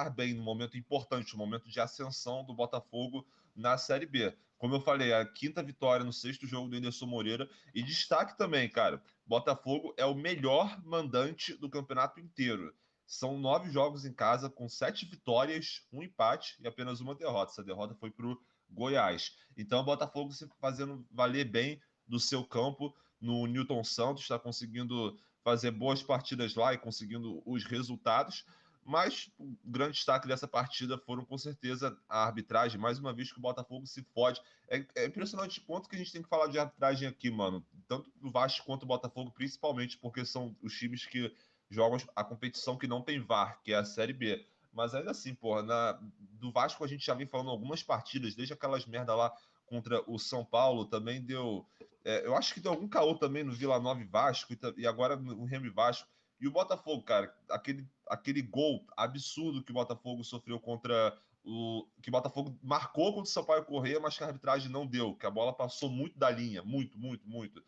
bem no momento importante, no momento de ascensão do Botafogo na Série B. Como eu falei, a quinta vitória no sexto jogo do Anderson Moreira. E destaque também, cara, Botafogo é o melhor mandante do campeonato inteiro. são 9 jogos em casa, com 7 vitórias, 1 empate e apenas uma derrota. Essa derrota foi para o Goiás. Então, o Botafogo se fazendo valer bem do seu campo no Newton Santos, está conseguindo fazer boas partidas lá e conseguindo os resultados. Mas o grande destaque dessa partida foram, com certeza, a arbitragem. Mais uma vez que o Botafogo se fode. É impressionante quanto que a gente tem que falar de arbitragem aqui, mano. Tanto do Vasco quanto do Botafogo, principalmente porque são os times que jogam a competição que não tem VAR, que é a Série B. Mas ainda assim, porra, do Vasco a gente já vem falando algumas partidas, desde aquelas merda lá contra o São Paulo, também deu... eu acho que deu algum caô também no Vila Nova Vasco e agora no Remy Vasco. E o Botafogo, cara, aquele gol absurdo que o Botafogo sofreu contra que o Botafogo marcou contra o Sampaio Corrêa, mas que a arbitragem não deu, que a bola passou muito da linha, muito, muito, muito.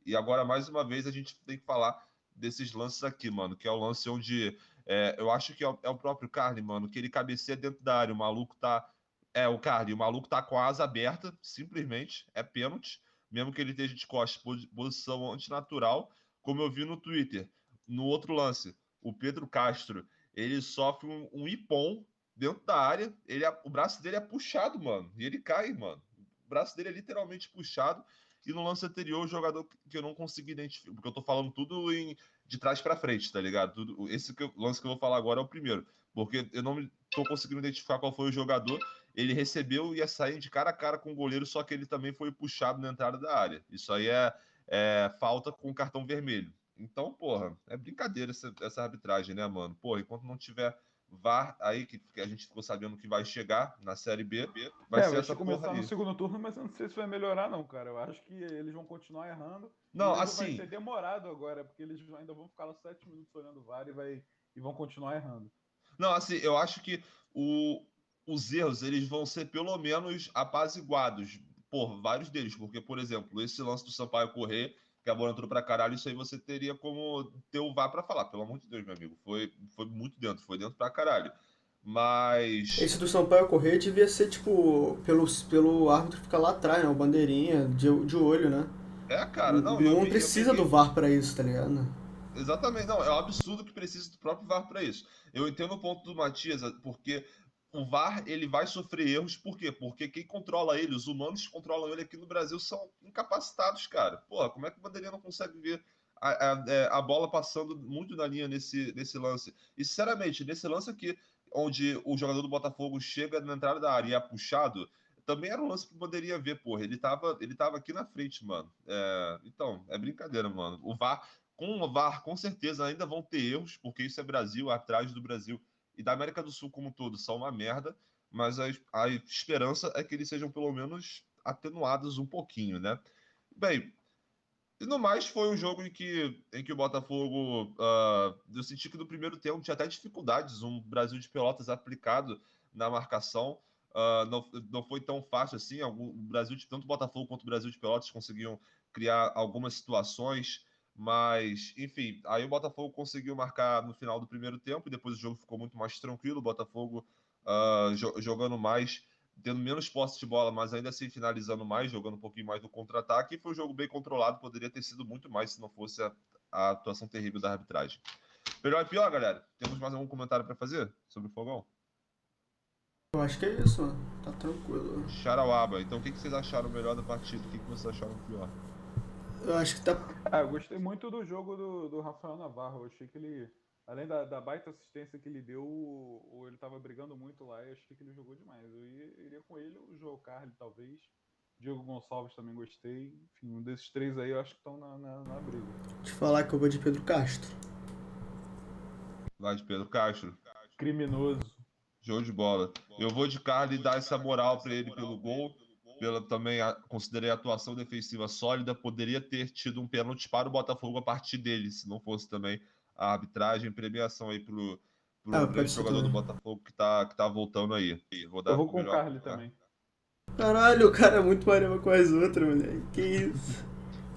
E agora, mais uma vez, a gente tem que falar desses lances aqui, mano, que é o lance onde eu acho que é o próprio Carly, mano, que ele cabeceia dentro da área, o maluco tá... o Carly, o maluco tá com a asa aberta, simplesmente, é pênalti, mesmo que ele esteja de costas, posição antinatural, como eu vi no Twitter. No outro lance, o Pedro Castro, ele sofre um ipom dentro da área, o braço dele é puxado, mano, e ele cai, mano. O braço dele é literalmente puxado, e no lance anterior, o jogador que eu não consegui identificar, porque eu tô falando tudo de trás para frente, tá ligado? Esse lance que eu vou falar agora é o primeiro, porque eu não tô conseguindo identificar qual foi o jogador. Ele recebeu e ia sair de cara a cara com o goleiro, só que ele também foi puxado na entrada da área. Isso aí é falta com cartão vermelho. Então, porra, é brincadeira essa arbitragem, né, mano? Porra, enquanto não tiver VAR aí, que a gente ficou sabendo que vai chegar na Série B, vai ser essa porra começar aí. no segundo turno, mas eu não sei se vai melhorar, não, cara. Eu acho que eles vão continuar errando. Não, E vai assim, ser demorado agora, porque eles ainda vão ficar uns 7 minutos olhando o VAR e vão continuar errando. não, assim, eu acho que os erros eles vão ser pelo menos apaziguados por vários deles, porque, por exemplo, esse lance do Sampaio correr, que a bola entrou pra caralho, isso aí você teria como ter o VAR pra falar, pelo amor de Deus, meu amigo. Foi muito dentro, foi dentro pra caralho. Mas. Esse do Sampaio Corrêa devia ser, tipo, pelo árbitro ficar lá atrás, né? O bandeirinha, de olho, né? Cara, não, Não precisa do VAR pra isso, tá ligado? Exatamente, não, é um absurdo que precisa do próprio VAR para isso. Eu entendo o ponto do Matias, porque o VAR ele vai sofrer erros, por quê? Porque quem controla ele, os humanos que controlam ele aqui no Brasil são incapacitados, cara. Porra, como é que o bandeirinha não consegue ver a bola passando muito na linha nesse lance? E sinceramente, nesse lance aqui, onde o jogador do Botafogo chega na entrada da área e é puxado, também era um lance que poderia ver, porra. Ele tava aqui na frente, mano. Então, é brincadeira, mano. O VAR com o VAR, com certeza, ainda vão ter erros, porque isso é Brasil, a arbitragem do Brasil e da América do Sul como um todo são uma merda, mas a esperança é que eles sejam pelo menos atenuados um pouquinho, né? Bem, e no mais foi um jogo em que o Botafogo, eu senti que no primeiro tempo tinha até dificuldades, um Brasil de Pelotas aplicado na marcação, não foi tão fácil assim, o Brasil, tanto o Botafogo quanto o Brasil de Pelotas conseguiam criar algumas situações, mas, enfim, aí o Botafogo conseguiu marcar no final do primeiro tempo e depois o jogo ficou muito mais tranquilo, o Botafogo jogando mais, tendo menos posse de bola, mas ainda assim finalizando mais, jogando um pouquinho mais do contra-ataque, e foi um jogo bem controlado, poderia ter sido muito mais se não fosse a atuação terrível da arbitragem. Melhor e pior, galera? Temos mais algum comentário para fazer sobre o Fogão? Eu acho que é isso, mano. Tá tranquilo. Charauaba. Então, o que vocês acharam melhor da partida? O que vocês acharam pior? Eu acho que tá. Eu gostei muito do jogo do Rafael Navarro. Eu achei que ele, além da baita assistência que ele deu, ele tava brigando muito lá e eu achei que ele jogou demais. Eu iria com ele, o João Carlos, talvez. Diego Gonçalves também gostei. Enfim, um desses três aí eu acho que estão na briga. Te falar que eu vou de Pedro Castro. Vai de Pedro Castro. Criminoso. Show de bola. Eu vou de Carlos e dar essa moral para ele pelo gol. Também considerei a atuação defensiva sólida. Poderia ter tido um pênalti para o Botafogo a partir dele, se não fosse também a arbitragem, premiação aí pro grande jogador também do Botafogo que tá voltando aí. Eu vou com o Carly também. Caralho, o cara é muito parecido com as outras, moleque. Que isso?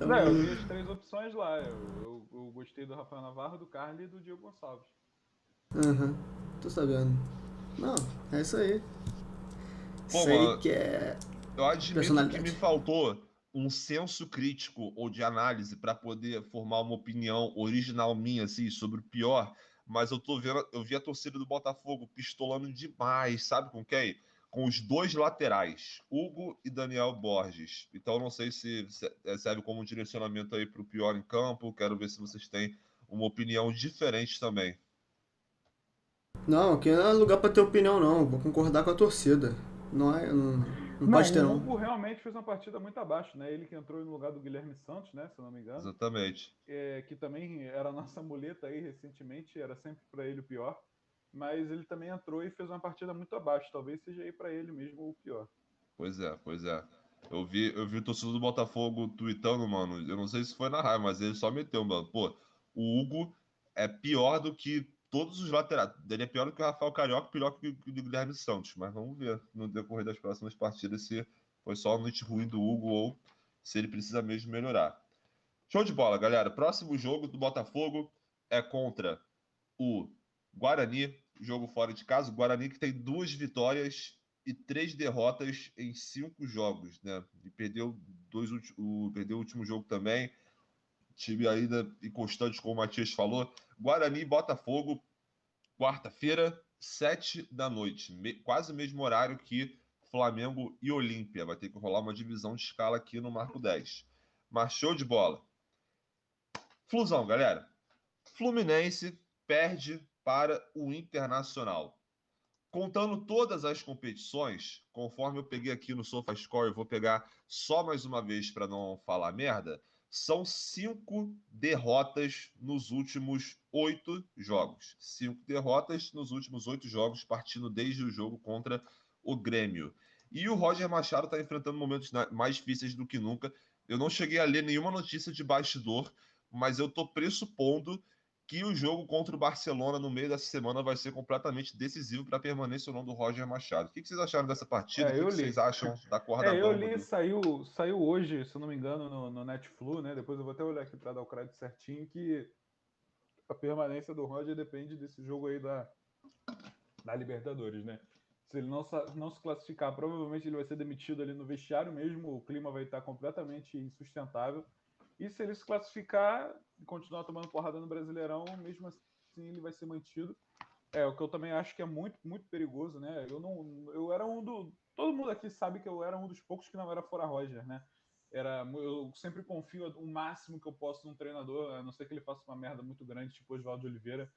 Não, eu vi as três opções lá. Eu gostei do Rafael Navarro, do Carly e do Diego Gonçalves. Tô sabendo. Não, é isso aí. Pô, isso aí que é. Eu admito que me faltou um senso crítico ou de análise para poder formar uma opinião original minha assim, sobre o pior, mas eu vi a torcida do Botafogo pistolando demais, sabe com quem? Com os dois laterais, Hugo e Daniel Borges. Então não sei se serve como um direcionamento aí para o pior em campo. Quero ver se vocês têm uma opinião diferente também. Não, aqui não é lugar pra ter opinião, não. Vou concordar com a torcida. Não Não, pode ter, o não. Hugo realmente fez uma partida muito abaixo, né? Ele que entrou no lugar do Guilherme Santos, né? Se eu não me engano. Exatamente. Que também era a nossa muleta aí recentemente, era sempre para ele o pior. Mas ele também entrou e fez uma partida muito abaixo. Talvez seja aí para ele mesmo o pior. Pois é, pois é. Eu vi o torcedor do Botafogo tweetando, mano. Eu não sei se foi na raiva, mas ele só meteu, mano. Pô, o Hugo é pior do que todos os laterais. Ele é pior do que o Rafael Carioca, pior que o Guilherme Santos. Mas vamos ver no decorrer das próximas partidas se foi só a noite ruim do Hugo ou se ele precisa mesmo melhorar. Show de bola, galera. Próximo jogo do Botafogo é contra o Guarani, jogo fora de casa. O Guarani que tem 2 vitórias e 3 derrotas em 5 jogos, né? E perdeu perdeu o último jogo também. Time ainda inconstante, como o Matias falou. Guarani e Botafogo, quarta-feira, 7 da noite. Quase o mesmo horário que Flamengo e Olímpia. Vai ter que rolar uma divisão de escala aqui no Marco 10. Mas show de bola. Flusão, galera. Fluminense perde para o Internacional. Contando todas as competições, conforme eu peguei aqui no SofaScore, eu vou pegar só mais uma vez para não falar merda, são 5 derrotas nos últimos 8 jogos. 5 derrotas nos últimos 8 jogos, partindo desde o jogo contra o Grêmio. E o Roger Machado está enfrentando momentos mais difíceis do que nunca. Eu não cheguei a ler nenhuma notícia de bastidor, mas eu estou pressupondo que o jogo contra o Barcelona no meio dessa semana vai ser completamente decisivo para a permanência ou não do Roger Machado. O que vocês acharam dessa partida? O que Eu vocês li. acham da corda Eu bamba li, do... saiu hoje, se eu não me engano, no Netflix, né? Depois eu vou até olhar aqui para dar o crédito certinho, que a permanência do Roger depende desse jogo aí da Libertadores, né? Se ele não se classificar, provavelmente ele vai ser demitido ali no vestiário mesmo, o clima vai estar completamente insustentável. E se ele se classificar e continuar tomando porrada no Brasileirão, mesmo assim ele vai ser mantido. O que eu também acho que é muito, muito perigoso, né? Eu era todo mundo aqui sabe que eu era um dos poucos que não era fora Roger, né? Eu sempre confio o máximo que eu posso num treinador, a não ser que ele faça uma merda muito grande, tipo o Oswaldo Oliveira,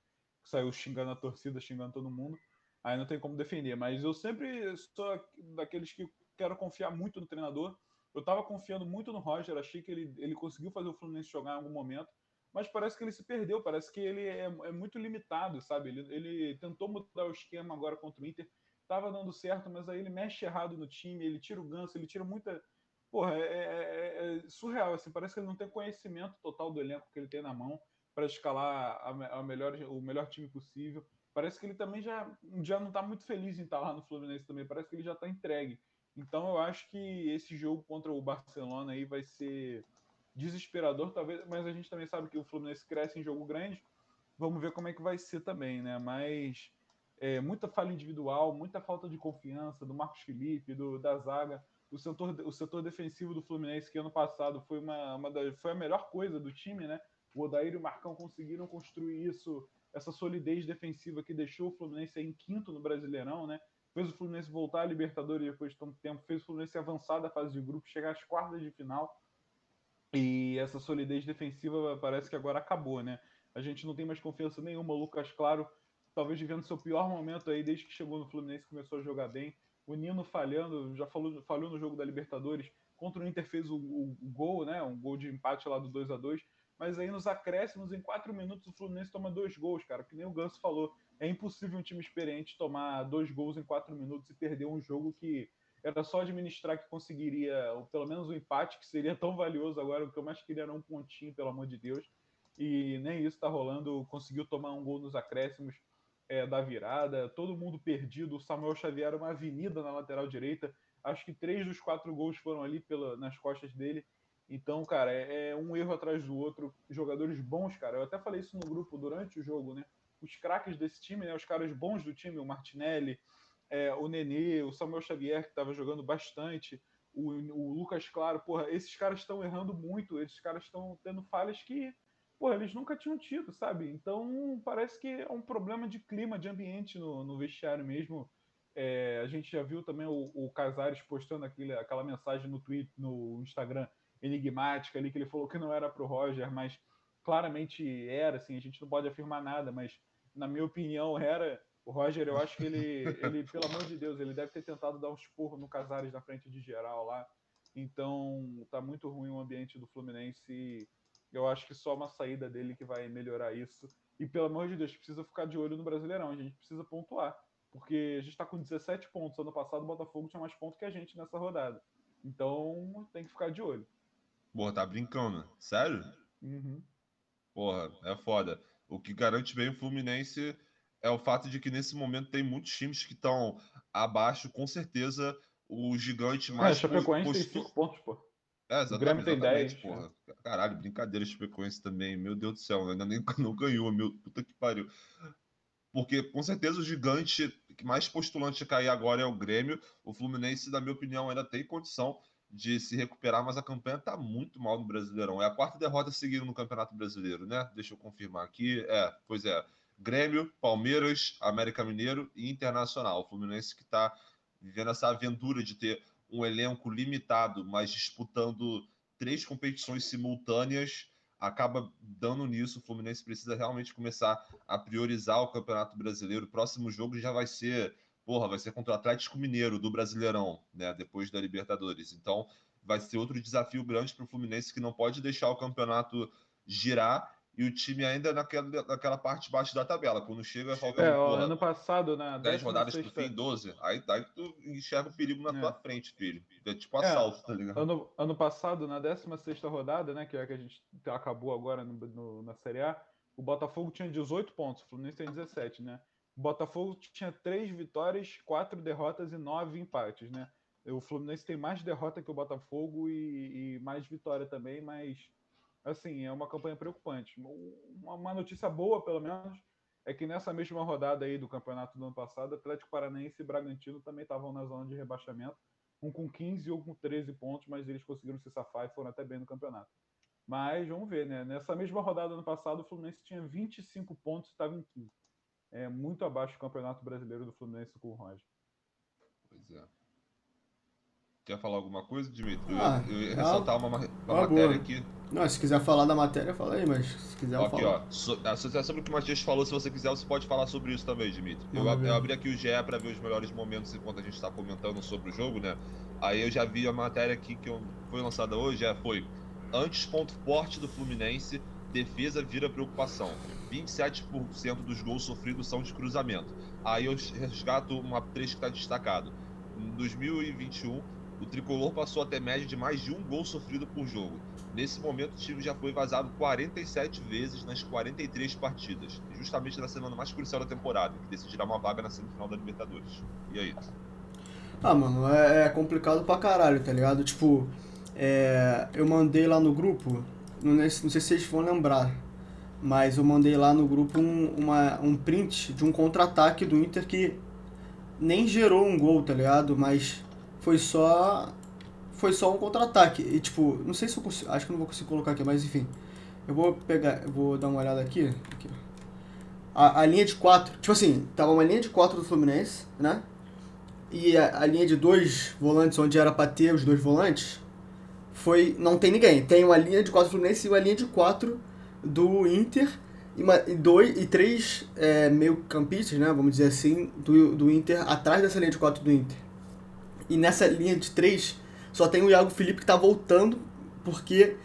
que saiu xingando a torcida, xingando todo mundo. Aí não tem como defender, mas eu sempre sou daqueles que quero confiar muito no treinador. Eu tava confiando muito no Roger, achei que ele conseguiu fazer o Fluminense jogar em algum momento, mas parece que ele se perdeu, parece que ele é muito limitado, sabe? Ele tentou mudar o esquema agora contra o Inter, tava dando certo, mas aí ele mexe errado no time, ele tira o Ganso, ele tira muita. Porra, é surreal, assim, parece que ele não tem conhecimento total do elenco que ele tem na mão para escalar o melhor time possível. Parece que ele também já não está muito feliz em estar lá no Fluminense também, parece que ele já está entregue. Então eu acho que esse jogo contra o Barcelona aí vai ser desesperador, talvez, mas a gente também sabe que o Fluminense cresce em jogo grande. Vamos ver como é que vai ser também, né? Mas muita falha individual, muita falta de confiança do Marcos Felipe, da zaga. O setor defensivo do Fluminense, que ano passado foi a melhor coisa do time, né? O Odair e o Marcão conseguiram construir isso, essa solidez defensiva que deixou o Fluminense em quinto no Brasileirão, né? Fez o Fluminense voltar à Libertadores depois de tanto tempo, fez o Fluminense avançar da fase de grupo, chegar às quartas de final. E essa solidez defensiva parece que agora acabou, né? A gente não tem mais confiança nenhuma. O Lucas Claro, talvez vivendo seu pior momento aí desde que chegou no Fluminense, começou a jogar bem. O Nino falhando, falhou no jogo da Libertadores. Contra o Inter fez o gol, né? Um gol de empate lá do 2-2. Mas aí nos acréscimos, em 4 minutos, o Fluminense toma 2 gols, cara. Que nem o Ganso falou. É impossível um time experiente tomar 2 gols em 4 minutos e perder um jogo que era só administrar que conseguiria pelo menos o empate, que seria tão valioso agora. O que eu mais queria era um pontinho, pelo amor de Deus. E nem isso está rolando. Conseguiu tomar um gol nos acréscimos da virada. Todo mundo perdido. O Samuel Xavier era uma avenida na lateral direita. Acho que 3 dos 4 gols foram ali nas costas dele. Então, cara, é um erro atrás do outro. Jogadores bons, cara. Eu até falei isso no grupo durante o jogo, né? Os craques desse time, né? Os caras bons do time, o Martinelli, o Nenê, o Samuel Xavier, que estava jogando bastante, o Lucas Claro, porra, esses caras estão errando muito, esses caras estão tendo falhas que pô, eles nunca tinham tido, sabe? Então parece que é um problema de clima, de ambiente no vestiário mesmo. A gente já viu também o Casares postando aquela mensagem no Twitter, no Instagram, enigmática ali, que ele falou que não era pro Roger, mas claramente era, assim, a gente não pode afirmar nada, mas na minha opinião era. O Roger, eu acho que ele, pelo amor de Deus, ele deve ter tentado dar um esporro no Casares na frente de geral lá. Então tá muito ruim o ambiente do Fluminense e eu acho que só uma saída dele que vai melhorar isso. E pelo amor de Deus, precisa ficar de olho no Brasileirão, a gente precisa pontuar. Porque a gente está com 17 pontos. Ano passado o Botafogo tinha mais pontos que a gente nessa rodada. Então tem que ficar de olho. Porra, tá brincando? Sério? Uhum. Porra, é foda. O que garante bem o Fluminense é o fato de que nesse momento tem muitos times que estão abaixo, com certeza o gigante A mais Chapecoense tem 5 pontos, pô. É, O Grêmio exatamente, tem exatamente, 10. porra. Caralho, brincadeira Chapecoense também. Meu Deus do céu, ainda nem não ganhou, meu puta que pariu. Porque com certeza o gigante que mais postulante a cair agora é o Grêmio. O Fluminense, na minha opinião, ainda tem condição de se recuperar, mas a campanha tá muito mal no Brasileirão. É a quarta derrota seguida no Campeonato Brasileiro, né? Deixa eu confirmar aqui. Pois é. Grêmio, Palmeiras, América Mineiro e Internacional. O Fluminense que tá vivendo essa aventura de ter um elenco limitado, mas disputando 3 competições simultâneas, acaba dando nisso. O Fluminense precisa realmente começar a priorizar o Campeonato Brasileiro. O próximo jogo já vai ser, vai ser contra o Atlético Mineiro do Brasileirão, né? Depois da Libertadores. Então, vai ser outro desafio grande para o Fluminense que não pode deixar o campeonato girar e o time ainda naquela parte de baixo da tabela. Quando chega faltando, Ano passado, na 10 rodadas pro fim, 16ª. 12, aí tu enxerga o perigo na tua É. frente, filho. É tipo É, assalto, tá ligado? ano passado, na 16ª rodada, né, que é a que a gente acabou agora na Série A, o Botafogo tinha 18 pontos, o Fluminense tem 17, né? O Botafogo tinha 3 vitórias, 4 derrotas e 9 empates, né? O Fluminense tem mais derrota que o Botafogo e mais vitória também, mas, assim, é uma campanha preocupante. Uma notícia boa, pelo menos, é que nessa mesma rodada aí do campeonato do ano passado, Atlético Paranaense e Bragantino também estavam na zona de rebaixamento, um com 15 ou com 13 pontos, mas eles conseguiram se safar e foram até bem no campeonato. Mas vamos ver, né? Nessa mesma rodada do ano passado, o Fluminense tinha 25 pontos e estava em quinto. É muito abaixo do Campeonato Brasileiro do Fluminense com o Roger. Pois é. Quer falar alguma coisa, Dimitri? Eu ia É ressaltar uma uma matéria boa. aqui. Não, se quiser falar da matéria, fala aí, mas se quiser eu Aqui, falo. sobre o que o Matias falou, se você quiser, você pode falar sobre isso também, Dimitri. Eu abri aqui o GE para ver os melhores momentos enquanto a gente está comentando sobre o jogo, né? Aí eu já vi a matéria aqui que foi lançada hoje, foi antes ponto forte do Fluminense, defesa vira preocupação. 27% dos gols sofridos são de cruzamento. Aí eu resgato uma trecho que está destacado. Em 2021, o tricolor passou a ter média de mais de um gol sofrido por jogo. Nesse momento, o time já foi vazado 47 vezes nas 43 partidas, justamente na semana mais crucial da temporada, que decidirá uma vaga na semifinal da Libertadores. E aí? Ah, mano, é complicado pra caralho, tá ligado? Tipo, eu mandei lá no grupo, não sei se vocês vão lembrar, mas eu mandei lá no grupo um print de um contra-ataque do Inter que nem gerou um gol, tá ligado? Mas foi só um contra-ataque. E tipo, não sei se eu consigo, acho que eu não vou conseguir colocar aqui, mas enfim. Eu vou dar uma olhada aqui. A linha de 4, tipo assim, tava uma linha de 4 do Fluminense, né? E a linha de 2 volantes, onde era pra ter os 2 volantes, não tem ninguém. Tem uma linha de 4 do Fluminense e uma linha de 4 do Inter e 3 meio campistas, né, vamos dizer assim, do Inter, atrás dessa linha de 4 do Inter. E nessa linha de 3 só tem o Iago Felipe que tá voltando, porque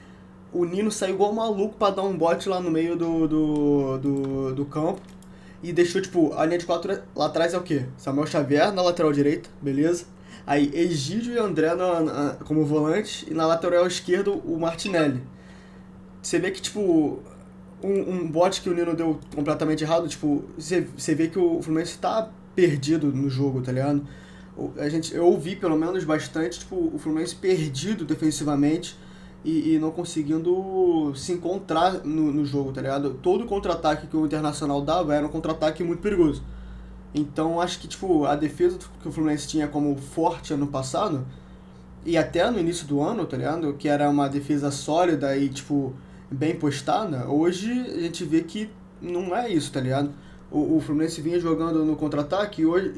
o Nino saiu igual maluco pra dar um bote lá no meio do campo. E deixou, tipo, a linha de 4 lá atrás é o quê? Samuel Xavier na lateral direita, beleza? Aí Egídio e André como volante, e na lateral esquerda o Martinelli. Você vê que, tipo, um bote que o Nino deu completamente errado, tipo, você vê que o Fluminense tá perdido no jogo, tá ligado? Eu ouvi, pelo menos, bastante, tipo, o Fluminense perdido defensivamente e não conseguindo se encontrar no jogo, tá ligado? Todo contra-ataque que o Internacional dava era um contra-ataque muito perigoso. Então, acho que, tipo, a defesa que o Fluminense tinha como forte ano passado, e até no início do ano, tá ligado? Que era uma defesa sólida e, tipo, bem postada, hoje a gente vê que não é isso, tá ligado? O Fluminense vinha jogando no contra-ataque e hoje,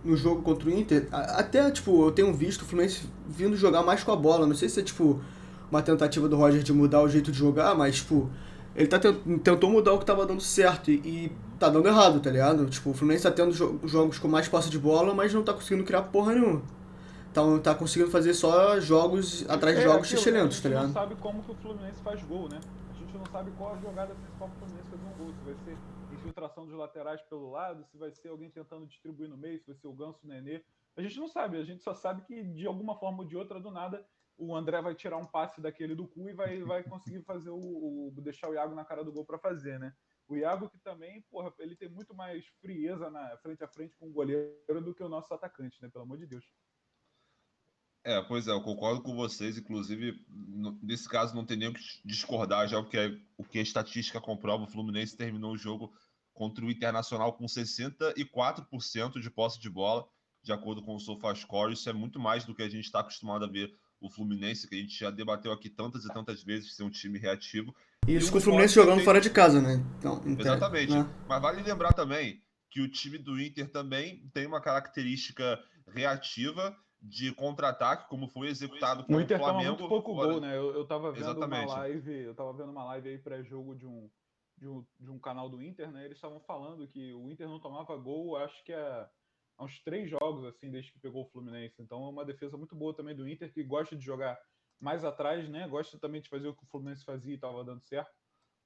no jogo contra o Inter, até, tipo, eu tenho visto o Fluminense vindo jogar mais com a bola. Não sei se é, tipo, uma tentativa do Roger de mudar o jeito de jogar, mas, tipo, ele tentou mudar o que tava dando certo e tá dando errado, tá ligado? Tipo, o Fluminense tá tendo jogos com mais posse de bola, mas não tá conseguindo criar porra nenhuma. Então tá conseguindo fazer só jogos atrás de jogos excelentes, tá ligado? A gente não sabe como que o Fluminense faz gol, né? A gente não sabe qual a jogada principal pro Fluminense fazer um gol. Se vai ser infiltração dos laterais pelo lado, se vai ser alguém tentando distribuir no meio, se vai ser o Ganso, o Nenê. A gente não sabe, a gente só sabe que de alguma forma ou de outra, do nada, o André vai tirar um passe daquele do cu e vai conseguir fazer deixar o Iago na cara do gol para fazer, né? O Iago que também, porra, ele tem muito mais frieza na frente a frente com o goleiro do que o nosso atacante, né? Pelo amor de Deus. Pois é, eu concordo com vocês, inclusive, nesse caso não tem nem o que discordar, já o que a estatística comprova. O Fluminense terminou o jogo contra o Internacional com 64% de posse de bola, de acordo com o SofaScore. Isso é muito mais do que a gente está acostumado a ver o Fluminense, que a gente já debateu aqui tantas e tantas vezes, ser um time reativo. Isso com o Fluminense jogando fora de casa, né? Então, exatamente. Né? Mas vale lembrar também que o time do Inter também tem uma característica reativa de contra-ataque, como foi executado com o Flamengo. O Inter toma muito pouco gol, né? Eu tava vendo Exatamente. uma live aí pré-jogo de um canal do Inter, né? Eles estavam falando que o Inter não tomava gol, acho que há uns 3 jogos, assim, desde que pegou o Fluminense. Então é uma defesa muito boa também do Inter, que gosta de jogar mais atrás, né? Gosta também de fazer o que o Fluminense fazia e estava dando certo.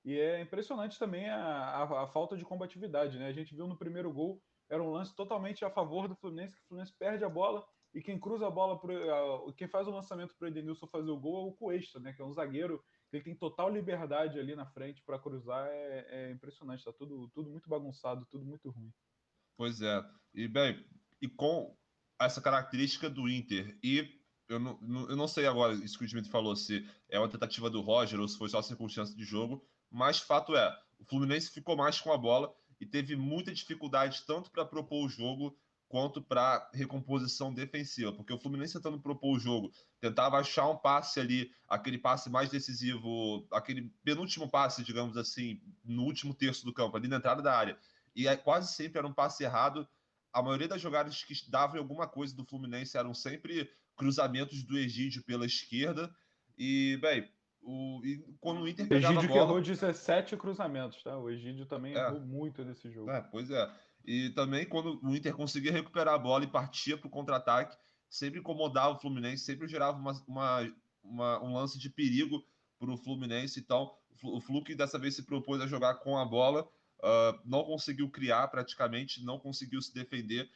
E é impressionante também a falta de combatividade, né? A gente viu no primeiro gol, era um lance totalmente a favor do Fluminense, que o Fluminense perde a bola e quem cruza a bola, quem faz o lançamento para o Edenilson fazer o gol é o Cuesta, né? Que é um zagueiro, ele tem total liberdade ali na frente para cruzar, é impressionante, tá tudo muito bagunçado, tudo muito ruim. Pois é, e bem, e com essa característica do Inter, e eu não sei agora, isso que o Dimitri falou, se é uma tentativa do Roger ou se foi só circunstância de jogo, mas fato é, o Fluminense ficou mais com a bola e teve muita dificuldade tanto para propor o jogo quanto para recomposição defensiva, porque o Fluminense tentando propor o jogo, tentava achar um passe ali, aquele passe mais decisivo, aquele penúltimo passe, digamos assim, no último terço do campo, ali na entrada da área, e quase sempre era um passe errado. A maioria das jogadas que davam alguma coisa do Fluminense eram sempre cruzamentos do Egídio pela esquerda, e, bem, quando o Inter pegava Egídio a bola... que errou 17 cruzamentos, tá? O Egídio também errou muito nesse jogo. Pois é. E também quando o Inter conseguia recuperar a bola e partia para o contra-ataque, sempre incomodava o Fluminense, sempre gerava um lance de perigo para o Fluminense. Então, o Flu que dessa vez se propôs a jogar com a bola, não conseguiu criar praticamente, não conseguiu se defender,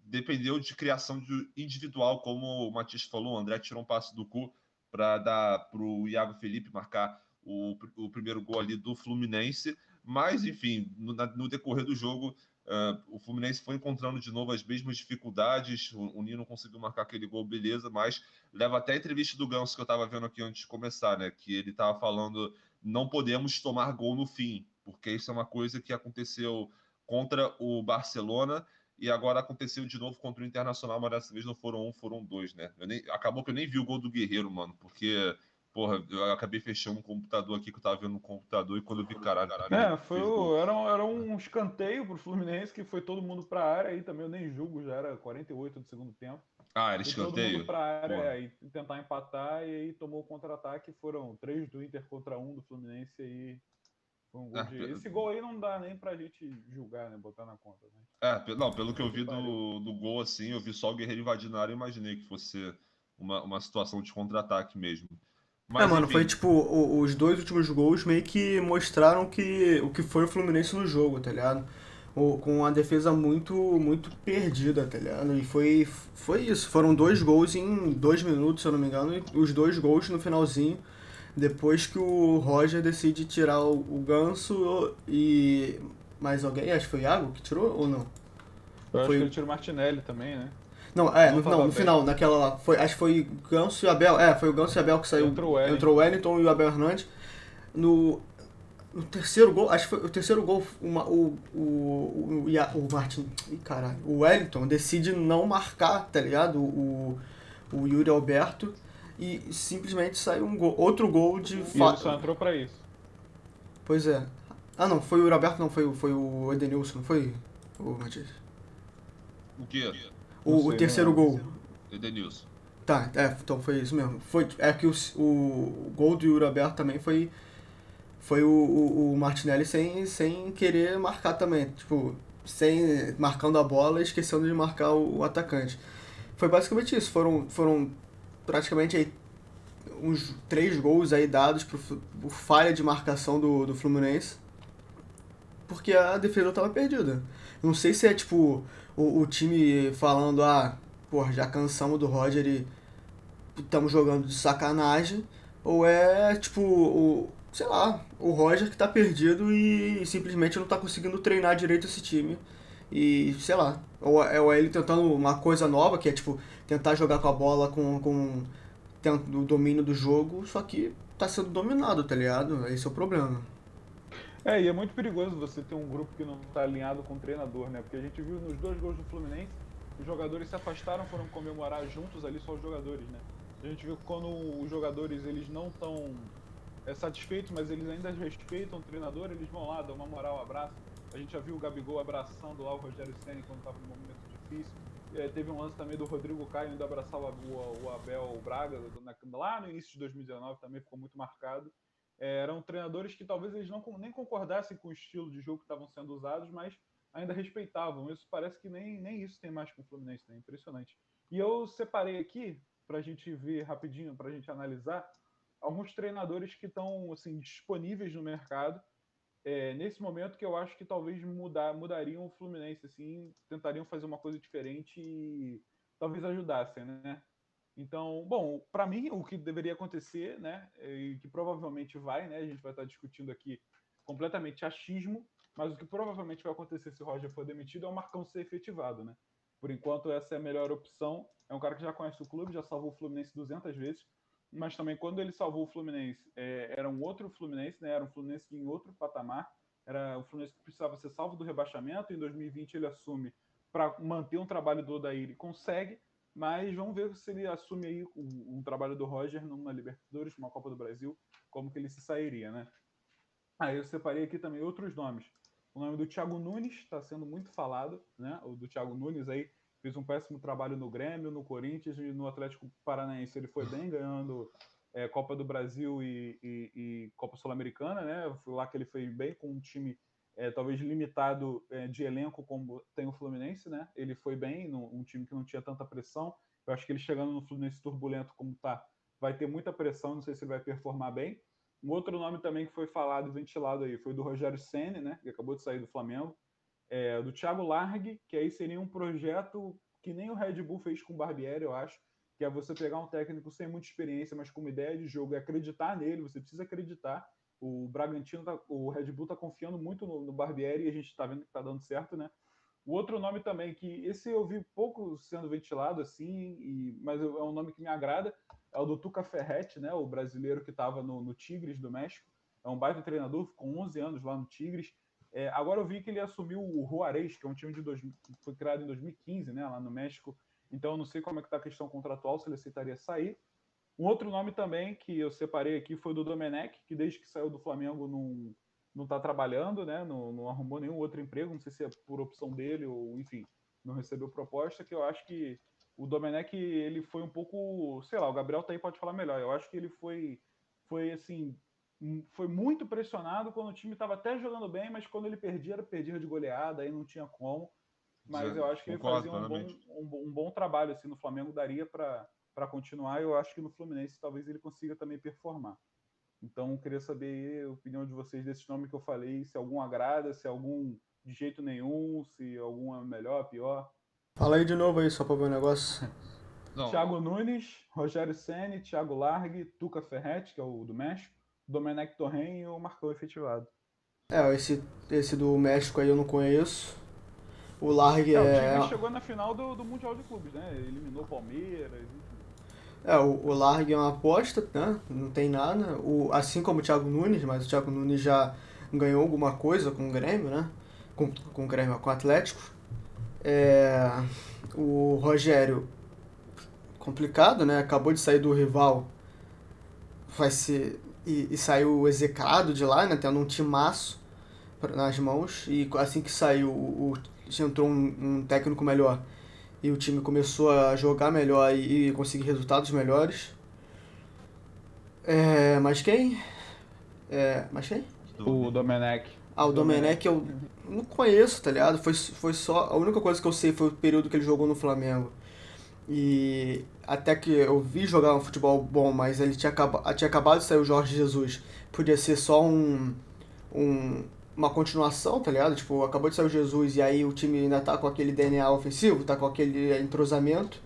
dependeu de criação individual, como o Matias falou. O André tirou um passe do cu para dar para o Iago Felipe marcar o primeiro gol ali do Fluminense. Mas, enfim, no decorrer do jogo, o Fluminense foi encontrando de novo as mesmas dificuldades. O Nino conseguiu marcar aquele gol, beleza, mas leva até a entrevista do Ganso que eu estava vendo aqui antes de começar, né? Que ele estava falando: não podemos tomar gol no fim, porque isso é uma coisa que aconteceu contra o Barcelona e agora aconteceu de novo contra o Internacional, mas dessa vez não foram um, foram 2, né? Acabou que eu nem vi o gol do Guerreiro, mano, porque... Porra, eu acabei fechando um computador aqui que eu tava vendo no computador e quando eu vi, caralho. Era um escanteio pro Fluminense que foi todo mundo pra área aí também, eu nem julgo, já era 48 do segundo tempo. Era escanteio? Todo mundo pra área e tentar empatar e aí tomou o contra-ataque, foram 3 do Inter contra 1 do Fluminense e aí foi um gol Esse gol aí não dá nem pra gente julgar, né, botar na conta, né? Pelo que eu vi do gol assim, eu vi só o Guerreiro invadindo a área e imaginei que fosse uma situação de contra-ataque mesmo. Mas, mano, enfim, foi tipo, os 2 últimos gols meio que mostraram o que foi o Fluminense no jogo, tá ligado? Com uma defesa muito perdida, tá ligado? E foi isso, foram 2 gols em 2 minutos, se eu não me engano, e os 2 gols no finalzinho, depois que o Roger decide tirar o Ganso e mais alguém, acho que foi o Iago que tirou ou não? Eu acho que ele tirou o Martinelli também, né? Não, no final, naquela lá. Acho que foi Ganso e Abel. Foi o Ganso e Abel que saiu. Entrou o Wellington e o Abel Hernandes. No terceiro gol, acho que foi o terceiro gol, o Martin. Ih, caralho. O Wellington decide não marcar, tá ligado? O Yuri Alberto. e simplesmente saiu outro gol de E ele só entrou pra isso. Pois é. Ah, não, foi o Roberto, não, foi o Edenilson, não foi o Matias? O quê? O terceiro gol. Edenilson. Tá, então foi isso mesmo. É que o gol do Yuri Alberto também foi o Martinelli sem querer marcar também. Tipo, marcando a bola e esquecendo de marcar o atacante. Foi basicamente isso. Foram praticamente aí uns 3 gols aí dados por falha de marcação do Fluminense. Porque a defesa tava perdida. Não sei se é tipo o time falando, porra, já cansamos do Roger e estamos jogando de sacanagem, ou é tipo sei lá, o Roger que tá perdido e simplesmente não tá conseguindo treinar direito esse time. E sei lá, ou é ele tentando uma coisa nova, que é tipo tentar jogar com a bola com o domínio do jogo, só que tá sendo dominado, tá ligado? Esse é o problema. E é muito perigoso você ter um grupo que não está alinhado com o treinador, né? Porque a gente viu nos 2 gols do Fluminense, os jogadores se afastaram, foram comemorar juntos ali, só os jogadores, né? A gente viu que quando os jogadores eles não estão satisfeitos, mas eles ainda respeitam o treinador, eles vão lá, dão uma moral, um abraço. A gente já viu o Gabigol abraçando lá o Rogério Ceni quando estava num momento difícil. Teve um lance também do Rodrigo Caio indo abraçar o Abel Braga, lá no início de 2019, também ficou muito marcado. Eram treinadores que talvez eles nem concordassem com o estilo de jogo que estavam sendo usados, mas ainda respeitavam. Isso parece que nem isso tem mais com o Fluminense, né? Impressionante. E eu separei aqui, para a gente ver rapidinho, para a gente analisar, alguns treinadores que estão assim, disponíveis no mercado nesse momento, que eu acho que talvez mudariam o Fluminense, assim, tentariam fazer uma coisa diferente e talvez ajudassem, né? Então, bom, para mim o que deveria acontecer, né, e que provavelmente vai, né, a gente vai estar discutindo aqui completamente achismo, mas o que provavelmente vai acontecer se o Roger for demitido é o Marcão ser efetivado, né? Por enquanto essa é a melhor opção. É um cara que já conhece o clube, já salvou o Fluminense 200 vezes, mas também quando ele salvou o Fluminense, era um outro Fluminense, né? Era um Fluminense em outro patamar, era o Fluminense que precisava ser salvo do rebaixamento. Em 2020 ele assume para manter um trabalho do Odair e consegue, mas vamos ver se ele assume aí um trabalho do Roger numa Libertadores, numa Copa do Brasil, como que ele se sairia, né? Aí eu separei aqui também outros nomes. O nome do Thiago Nunes está sendo muito falado, né? O do Thiago Nunes aí fez um péssimo trabalho no Grêmio, no Corinthians e no Atlético Paranaense. Ele foi bem ganhando Copa do Brasil e Copa Sul-Americana, né? Foi lá que ele foi bem com um time talvez limitado de elenco como tem o Fluminense, né? Ele foi bem num time que não tinha tanta pressão. Eu acho que ele chegando no Fluminense turbulento como tá, vai ter muita pressão, não sei se ele vai performar bem. Um outro nome também que foi falado e ventilado aí foi do Rogério Ceni, né? Que acabou de sair do Flamengo. Do Thiago Largue, que aí seria um projeto que nem o Red Bull fez com o Barbieri, eu acho, que é você pegar um técnico sem muita experiência, mas com uma ideia de jogo e acreditar nele, você precisa acreditar. O Bragantino, o Red Bull está confiando muito no Barbieri e a gente está vendo que está dando certo, né? O outro nome também, que esse eu vi pouco sendo ventilado, assim, mas é um nome que me agrada, é o do Tuca Ferretti, né? O brasileiro que estava no Tigres do México. É um baita treinador, ficou 11 anos lá no Tigres. Agora eu vi que ele assumiu o Juarez, que é um time que foi criado em 2015, né, lá no México. Então eu não sei como é que está a questão contratual, se ele aceitaria sair. Um outro nome também que eu separei aqui foi o do Domenech, que desde que saiu do Flamengo não está trabalhando, né, não arrumou nenhum outro emprego, não sei se é por opção dele ou, enfim, não recebeu proposta, que eu acho que o Domenech, ele foi um pouco, sei lá, o Gabriel tá aí, pode falar melhor, eu acho que ele foi assim, foi muito pressionado quando o time estava até jogando bem, mas quando ele perdia de goleada, aí não tinha como. Mas eu acho que ele fazia um bom trabalho assim, no Flamengo, daria para continuar. Eu acho que no Fluminense talvez ele consiga também performar. Então, eu queria saber a opinião de vocês desse nome que eu falei, se algum agrada, se algum de jeito nenhum, se algum é melhor, pior. Fala aí de novo aí, só pra ver o negócio. Thiago Nunes, Rogério Ceni, Thiago Largue, Tuca Ferretti, que é o do México, Domenech Torren e o Marcão efetivado. Esse do México aí eu não conheço. O Largue o Tigre chegou na final do Mundial de Clubes, né? Eliminou o Palmeiras, enfim. O Largue é uma aposta, né? Não tem nada. Assim como o Thiago Nunes, mas o Thiago Nunes já ganhou alguma coisa com o Grêmio, né? Com o Grêmio, com o Atlético. O Rogério complicado, né? Acabou de sair do rival, vai ser e saiu execrado de lá, né? Tendo um timaço nas mãos e assim que saiu, entrou um técnico melhor e o time começou a jogar melhor e conseguir resultados melhores. Mas quem? Mas quem? O Domenech. O Domenech eu não conheço, tá ligado? Foi só. A única coisa que eu sei foi o período que ele jogou no Flamengo. E até que eu vi jogar um futebol bom, mas ele tinha acabado de sair o Jorge Jesus. Podia ser só uma continuação, tá ligado? Tipo, acabou de sair o Jesus e aí o time ainda tá com aquele DNA ofensivo, tá com aquele entrosamento.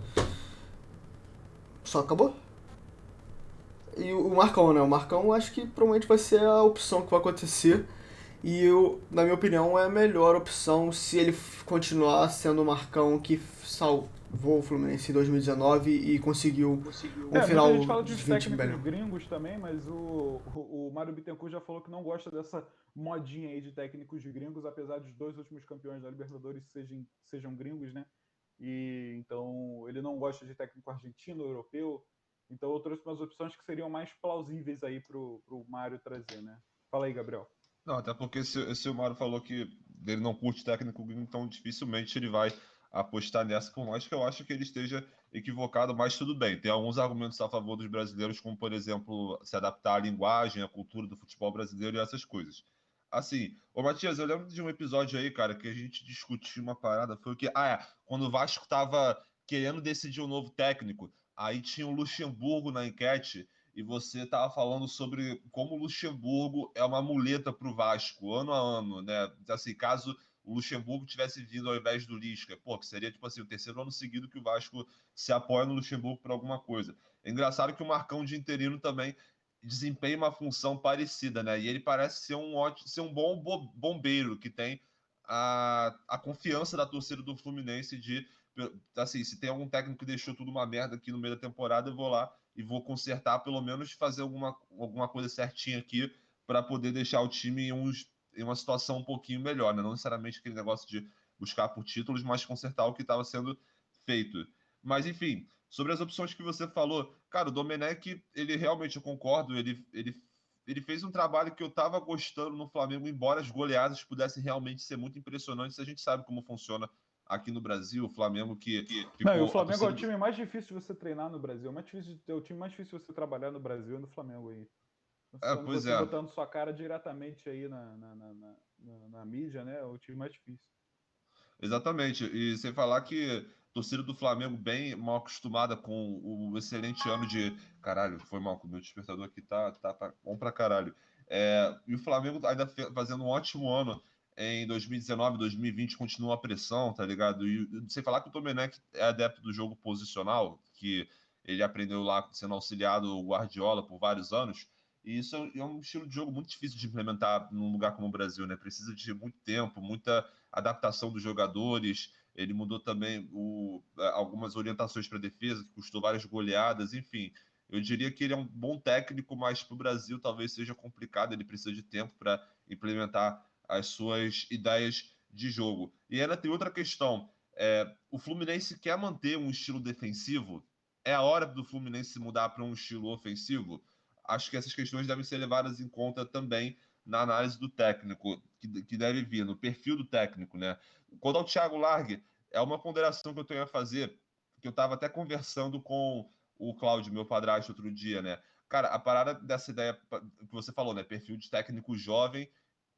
Só acabou. E o Marcão, né? O Marcão acho que provavelmente vai ser a opção que vai acontecer. E na minha opinião, é a melhor opção se ele continuar sendo o Marcão que salvou o Fluminense em 2019 e conseguiu um final muita gente fala de 20 técnicos melhor. gringos também, mas o Mário Bittencourt já falou que não gosta dessa modinha aí de técnicos gringos, apesar dos 2 últimos campeões da Libertadores sejam gringos, né? E então ele não gosta de técnico argentino, europeu. Então eu trouxe umas opções que seriam mais plausíveis aí pro Mário trazer, né? Fala aí, Gabriel. Não, até porque se o Mário falou que ele não curte técnico gringo, então dificilmente ele vai apostar nessa, por mais que eu acho que ele esteja equivocado, mas tudo bem. Tem alguns argumentos a favor dos brasileiros, como, por exemplo, se adaptar à linguagem, à cultura do futebol brasileiro e essas coisas. Assim, ô Matias, eu lembro de um episódio aí, cara, que a gente discutiu uma parada, foi o que... quando o Vasco tava querendo decidir um novo técnico, aí tinha o Luxemburgo na enquete, e você estava falando sobre como o Luxemburgo é uma muleta para o Vasco, ano a ano, né? Assim, caso o Luxemburgo tivesse vindo ao invés do Lisca, pô, que seria tipo assim, o terceiro ano seguido que o Vasco se apoia no Luxemburgo por alguma coisa. É engraçado que o Marcão de interino também desempenha uma função parecida, né? E ele parece ser um bom bombeiro que tem a confiança da torcida do Fluminense de assim, se tem algum técnico que deixou tudo uma merda aqui no meio da temporada, eu vou lá e vou consertar, pelo menos fazer alguma coisa certinha aqui para poder deixar o time em uma situação um pouquinho melhor, né? Não necessariamente aquele negócio de buscar por títulos, mas consertar o que estava sendo feito. Mas, enfim, sobre as opções que você falou, cara, o Domenech, ele realmente, eu concordo, ele fez um trabalho que eu estava gostando no Flamengo, embora as goleadas pudessem realmente ser muito impressionantes. A gente sabe como funciona aqui no Brasil, o Flamengo que ficou... Não, e o Flamengo é o time mais difícil de você treinar no Brasil. É o time mais difícil de você trabalhar no Brasil é no Flamengo aí. Pois Você é. botando sua cara diretamente aí na mídia, né? É o time mais difícil. Exatamente. E sem falar que a torcida do Flamengo bem mal acostumada com o excelente ano de... Caralho, foi mal, o meu despertador aqui tá bom pra caralho. E o Flamengo ainda fazendo um ótimo ano em 2019, 2020, continua a pressão, tá ligado? E sem falar que o Domenech é adepto do jogo posicional, que ele aprendeu lá sendo auxiliado o Guardiola por vários anos. E isso é um estilo de jogo muito difícil de implementar num lugar como o Brasil, né? Precisa de muito tempo, muita adaptação dos jogadores. Ele mudou também algumas orientações para defesa, que custou várias goleadas, enfim. Eu diria que ele é um bom técnico, mas para o Brasil talvez seja complicado. Ele precisa de tempo para implementar as suas ideias de jogo. E ainda tem outra questão. O Fluminense quer manter um estilo defensivo? É a hora do Fluminense mudar para um estilo ofensivo? Acho que essas questões devem ser levadas em conta também na análise do técnico, que deve vir, no perfil do técnico, né? Quanto ao Thiago Largue, é uma ponderação que eu tenho a fazer, que eu estava até conversando com o Cláudio, meu padrasto, outro dia, né? Cara, a parada dessa ideia que você falou, né? Perfil de técnico jovem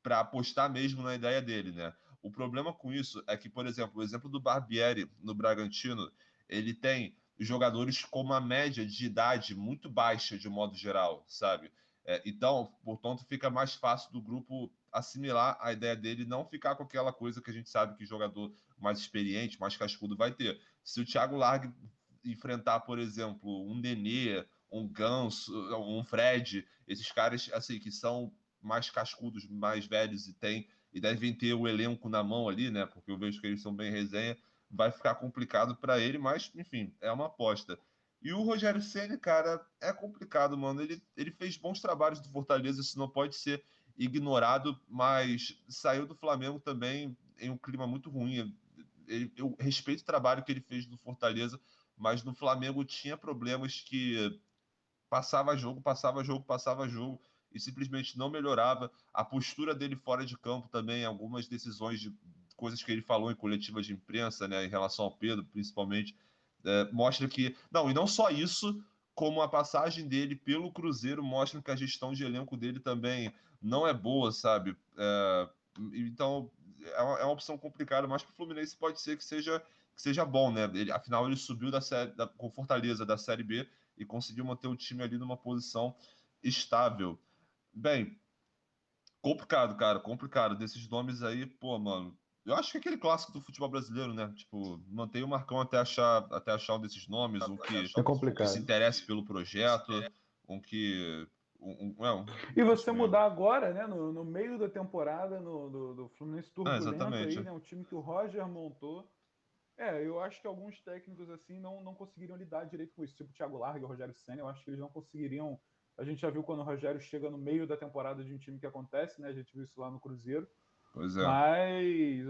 para apostar mesmo na ideia dele, né? O problema com isso é que, por exemplo, o exemplo do Barbieri no Bragantino, ele tem jogadores com uma média de idade muito baixa, de modo geral, sabe? Então, portanto, fica mais fácil do grupo assimilar a ideia dele e não ficar com aquela coisa que a gente sabe que jogador mais experiente, mais cascudo vai ter. Se o Thiago Largue enfrentar, por exemplo, um Nenê, um Ganso, um Fred, esses caras assim que são mais cascudos, mais velhos e devem ter o elenco na mão ali, né? Porque eu vejo que eles são bem resenha, vai ficar complicado para ele, mas enfim, é uma aposta. E o Rogério Ceni, cara, é complicado, mano. Ele fez bons trabalhos do Fortaleza, isso não pode ser ignorado, mas saiu do Flamengo também em um clima muito ruim. Eu respeito o trabalho que ele fez do Fortaleza, mas no Flamengo tinha problemas que passava jogo, e simplesmente não melhorava. A postura dele fora de campo também, algumas decisões de coisas que ele falou em coletiva de imprensa, né, em relação ao Pedro, principalmente, mostra que... Não, e não só isso, como a passagem dele pelo Cruzeiro mostra que a gestão de elenco dele também não é boa, sabe? Então, é uma opção complicada, mas para o Fluminense pode ser que seja bom, né? Afinal, ele subiu com Fortaleza da Série B e conseguiu manter o time ali numa posição estável. Bem, complicado, cara, complicado. Desses nomes aí, pô, mano. Eu acho que é aquele clássico do futebol brasileiro, né? Tipo, mantém o Marcão até achar um desses nomes, É um que se complicado. interesse pelo projeto, um que. E você Isso mesmo. mudar agora, né, no meio da temporada, do Fluminense turbulento aí, Exatamente. né, um time que o Roger montou. Eu acho que alguns técnicos assim não conseguiriam lidar direito com isso, tipo o Thiago Largue e o Rogério Ceni, eu acho que eles não conseguiriam. A gente já viu quando o Rogério chega no meio da temporada de um time que acontece, né? A gente viu isso lá no Cruzeiro. Pois é. Mas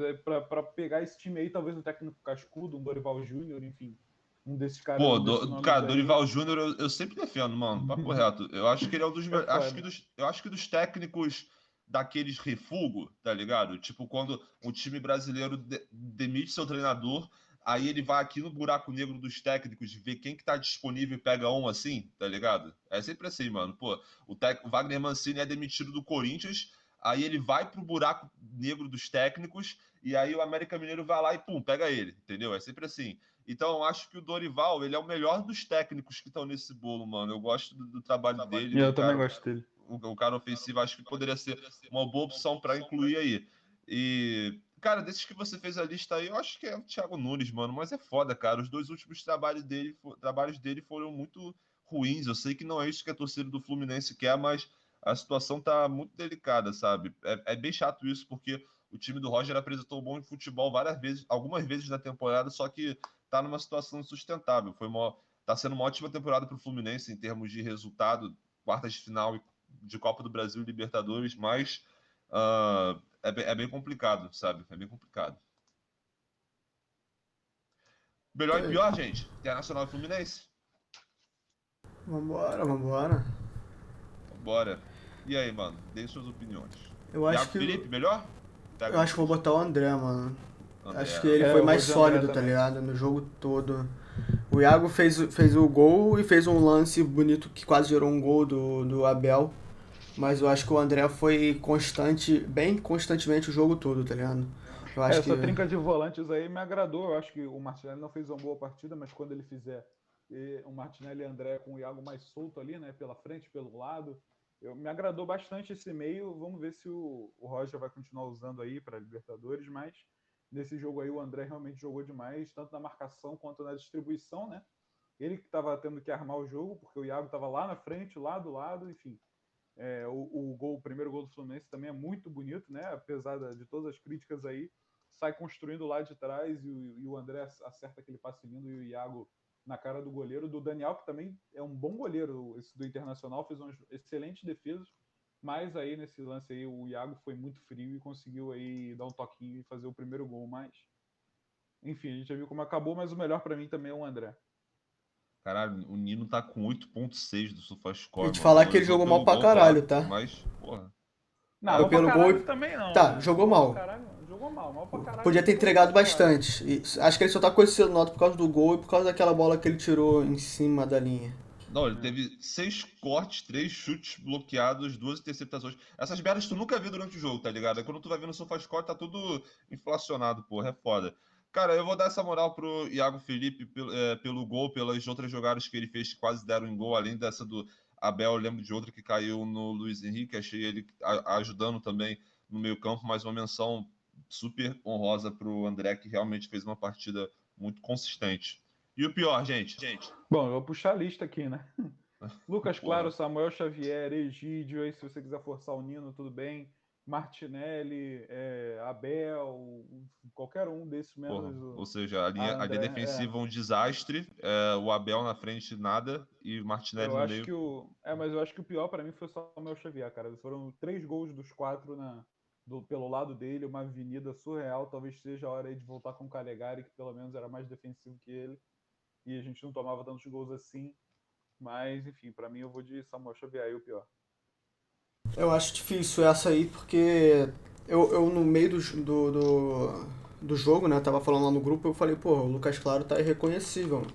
para pegar esse time aí, talvez um técnico cascudo, um Dorival Júnior, enfim, um desses caras, Pô, um desses nomes cara, aí. Dorival Júnior eu sempre defendo, mano, papo reto. Eu acho que ele é um dos É melhores. foda. Eu acho que dos técnicos daqueles refugo, tá ligado? Tipo, quando um time brasileiro demite seu treinador, aí ele vai aqui no buraco negro dos técnicos, vê quem que tá disponível e pega um assim, tá ligado? É sempre assim, mano. Pô, o Wagner Mancini é demitido do Corinthians, aí ele vai pro buraco negro dos técnicos, e aí o América Mineiro vai lá e pum, pega ele, entendeu? É sempre assim. Então, eu acho que o Dorival, ele é o melhor dos técnicos que estão nesse bolo, mano. Eu gosto do trabalho dele, E eu também gosto dele. o cara ofensivo, acho que poderia ser uma boa opção para incluir aí. E, cara, desses que você fez a lista aí, eu acho que é o Thiago Nunes, mano. Mas é foda, cara. Os dois últimos trabalhos dele foram muito ruins. Eu sei que não é isso que a torcida do Fluminense quer, mas a situação tá muito delicada, sabe? É bem chato isso, porque o time do Roger apresentou um bom futebol algumas vezes na temporada, só que tá numa situação insustentável. Tá sendo uma ótima temporada para o Fluminense em termos de resultado, quartas de final de Copa do Brasil e Libertadores, mas é bem complicado, sabe? É bem complicado. Melhor e pior, gente? Internacional e Fluminense? Vambora, vambora. Bora. E aí, mano? Deem suas opiniões. Eu acho Iago que. Felipe, melhor? Eu Pega os acho que vou dois. botar o André, mano. Acho que André. ele foi Eu vou mais de André sólido, tá também. ligado? No jogo todo. O Iago fez o gol e fez um lance bonito que quase gerou um gol do Abel. Mas eu acho que o André foi constante, bem constantemente o jogo todo, tá ligado? Eu acho que. Essa trinca de volantes aí me agradou. Eu acho que o Martinelli não fez uma boa partida, mas quando ele fizer o Martinelli e o André com o Iago mais solto ali, né? Pela frente, pelo lado. Me agradou bastante esse meio. Vamos ver se o Roger vai continuar usando aí para Libertadores, mas nesse jogo aí o André realmente jogou demais, tanto na marcação quanto na distribuição, né? Ele que estava tendo que armar o jogo, porque o Iago estava lá na frente, lá do lado, enfim. O primeiro gol do Fluminense também é muito bonito, né? Apesar de todas as críticas aí, sai construindo lá de trás e o André acerta aquele passe lindo e o Iago na cara do goleiro, do Daniel, que também é um bom goleiro, esse do Internacional, fez umas excelentes defesas, mas aí nesse lance aí o Iago foi muito frio e conseguiu aí dar um toquinho e fazer o primeiro gol, mas enfim, a gente já viu como acabou, mas o melhor para mim também é o André. Caralho, o Nino tá com 8,6 do E SofaScore, te mano. falar que ele Valorizou jogou mal pelo pra gol, caralho, claro. tá? Mas, porra. Não, Foi mal pra pelo gol. caralho também não, Tá, né? jogou Mal pra mal. caralho, jogou mal. Mal pra caralho Podia ter jogou entregado muito suave. bastante. E acho que ele só tá com esse nota por causa do gol e por causa daquela bola que ele tirou em cima da linha. Não, ele teve 6 cortes, 3 chutes bloqueados, 2 interceptações. Essas merdas tu nunca vê durante o jogo, tá ligado? Aí quando tu vai ver no SofaScore, tá tudo inflacionado, porra. É foda. Cara, eu vou dar essa moral pro Iago Felipe pelo gol, pelas outras jogadas que ele fez que quase deram em gol, além dessa do Abel, eu lembro de outra que caiu no Luiz Henrique, achei ele ajudando também no meio campo, mas uma menção super honrosa pro André, que realmente fez uma partida muito consistente. E o pior, gente? Bom, eu vou puxar a lista aqui, né? Lucas Claro, Porra. Samuel Xavier, Egídio, aí se você quiser forçar o Nino, tudo bem. Martinelli, Abel, qualquer um desses Porra. menos Ou seja, a a linha André. defensiva é um desastre, o Abel na frente nada e o Martinelli Eu no acho meio. que mas eu acho que o pior para mim foi o Samuel Xavier, cara. Foram 3 gols dos 4 pelo lado dele, uma avenida surreal. Talvez seja a hora aí de voltar com o Calegari, que pelo menos era mais defensivo que ele. e a gente não tomava tantos gols assim. Mas, enfim, pra mim eu vou de Samuel Xavier aí o pior. Eu acho difícil essa aí, porque eu no meio do jogo, né, tava falando lá no grupo, eu falei, pô, o Lucas Claro tá irreconhecível.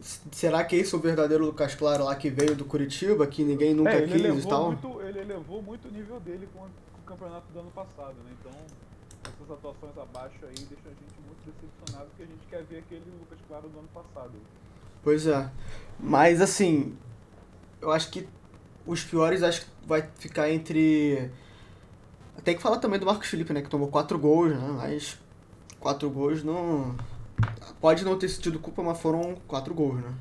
Será que esse é o verdadeiro Lucas Claro lá que veio do Curitiba, que ninguém nunca quis e tal? Ele elevou muito o nível dele com o campeonato do ano passado, né? Então, essas atuações abaixo aí deixam a gente muito decepcionado, porque a gente quer ver aquele Lucas Claro do ano passado. Pois é. Mas, assim, eu acho que os piores acho que vai ficar entre... Tem que falar também do Marcos Felipe, né, que tomou 4 gols, né, mas 4 gols não... Pode não ter tido culpa, mas foram 4 gols, né?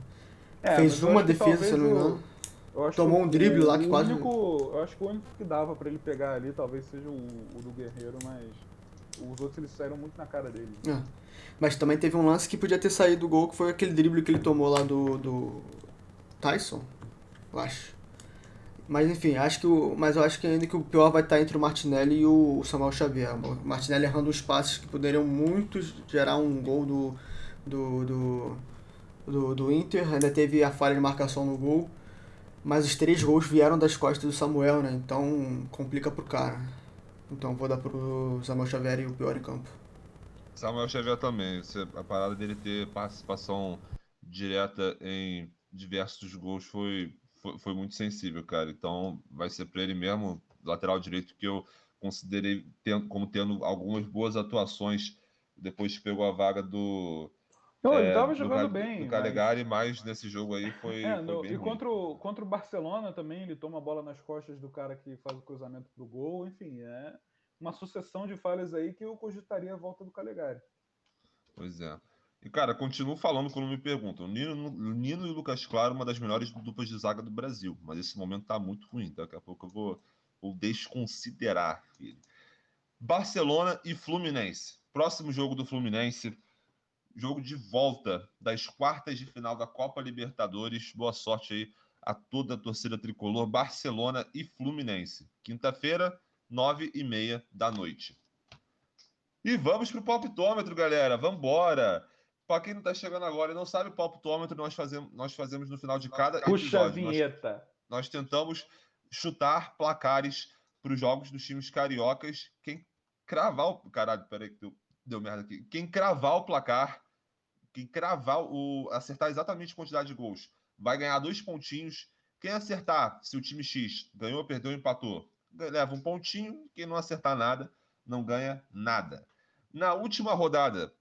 Fez uma defesa, se eu não me engano. Tomou um drible lá que quase... Eu acho que o único que dava pra ele pegar ali talvez seja o do Guerreiro, mas os outros eles saíram muito na cara dele. É. Mas também teve um lance que podia ter saído do gol, que foi aquele drible que ele tomou lá do Tyson, eu acho. Mas enfim, mas eu acho que ainda que o pior vai estar entre o Martinelli e o Samuel Xavier. O Martinelli errando os passes que poderiam muito gerar um gol do Inter. Ainda teve a falha de marcação no gol. Mas os 3 gols vieram das costas do Samuel, né? Então complica pro cara. Então vou dar pro Samuel Xavier e o pior em campo. Samuel Xavier também. A parada dele ter participação direta em diversos gols foi muito sensível, cara. Então vai ser para ele mesmo, lateral direito, que eu considerei como tendo algumas boas atuações depois que pegou a vaga Não, ele tava jogando bem. do Calegari, mas nesse jogo aí foi bem e ruim. contra o Barcelona também, ele toma a bola nas costas do cara que faz o cruzamento pro gol. Enfim, é uma sucessão de falhas aí que eu cogitaria a volta do Calegari. Pois é. E, cara, continuo falando quando me perguntam. Nino e Lucas Claro, uma das melhores duplas de zaga do Brasil. Mas esse momento tá muito ruim. Daqui a pouco eu vou desconsiderar ele. Barcelona e Fluminense. Próximo jogo do Fluminense. Jogo de volta das quartas de final da Copa Libertadores. Boa sorte aí a toda a torcida tricolor. Barcelona e Fluminense. Quinta-feira, 9h30 da noite. E vamos pro palpitômetro, galera. Vambora! Para quem não está chegando agora e não sabe, o palpitômetro nós fazemos no final de cada episódio. Puxa a vinheta! Nós tentamos chutar placares para os jogos dos times cariocas. Quem cravar o... Caralho, peraí que deu merda aqui. Quem cravar o placar, acertar exatamente a quantidade de gols, vai ganhar 2 pontinhos. Quem acertar, se o time X ganhou, perdeu, empatou, leva 1 pontinho. Quem não acertar nada, não ganha nada. Na última rodada,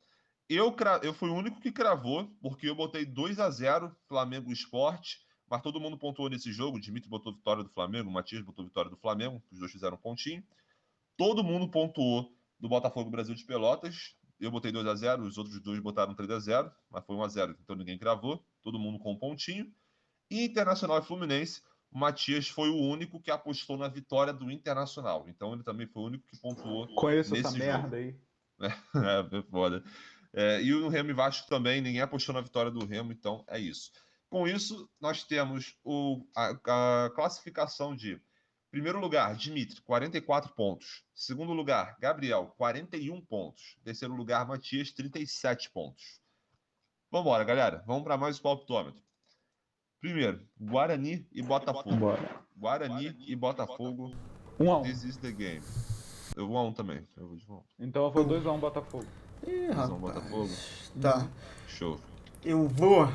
eu fui o único que cravou, porque eu botei 2-0 Flamengo Sport, mas todo mundo pontuou nesse jogo. O Dimitri botou vitória do Flamengo, o Matias botou vitória do Flamengo, os dois fizeram um pontinho. Todo mundo pontuou do Botafogo Brasil de Pelotas. Eu botei 2-0, os outros dois botaram 3-0, mas foi 1-0, então ninguém cravou. Todo mundo com um pontinho. E Internacional e Fluminense, o Matias foi o único que apostou na vitória do Internacional. Então ele também foi o único que pontuou Conheço nesse essa jogo. merda aí. É foda. E o Remo e Vasco também, ninguém apostou na vitória do Remo, então é isso. Com isso, nós temos a classificação de primeiro lugar, Dimitri, 44 pontos. Segundo lugar, Gabriel, 41 pontos. Terceiro lugar, Matias, 37 pontos. Vamos embora, galera. Vamos para mais o palpitômetro. Primeiro, Guarani e Botafogo. Bora. Guarani e Botafogo. 1-1. This is the game. Eu vou 1 também. Eu vou de 1. Então eu vou 2-1 Botafogo. Ih, 2-1 rapaz. Botafogo. Tá. Show. Eu vou...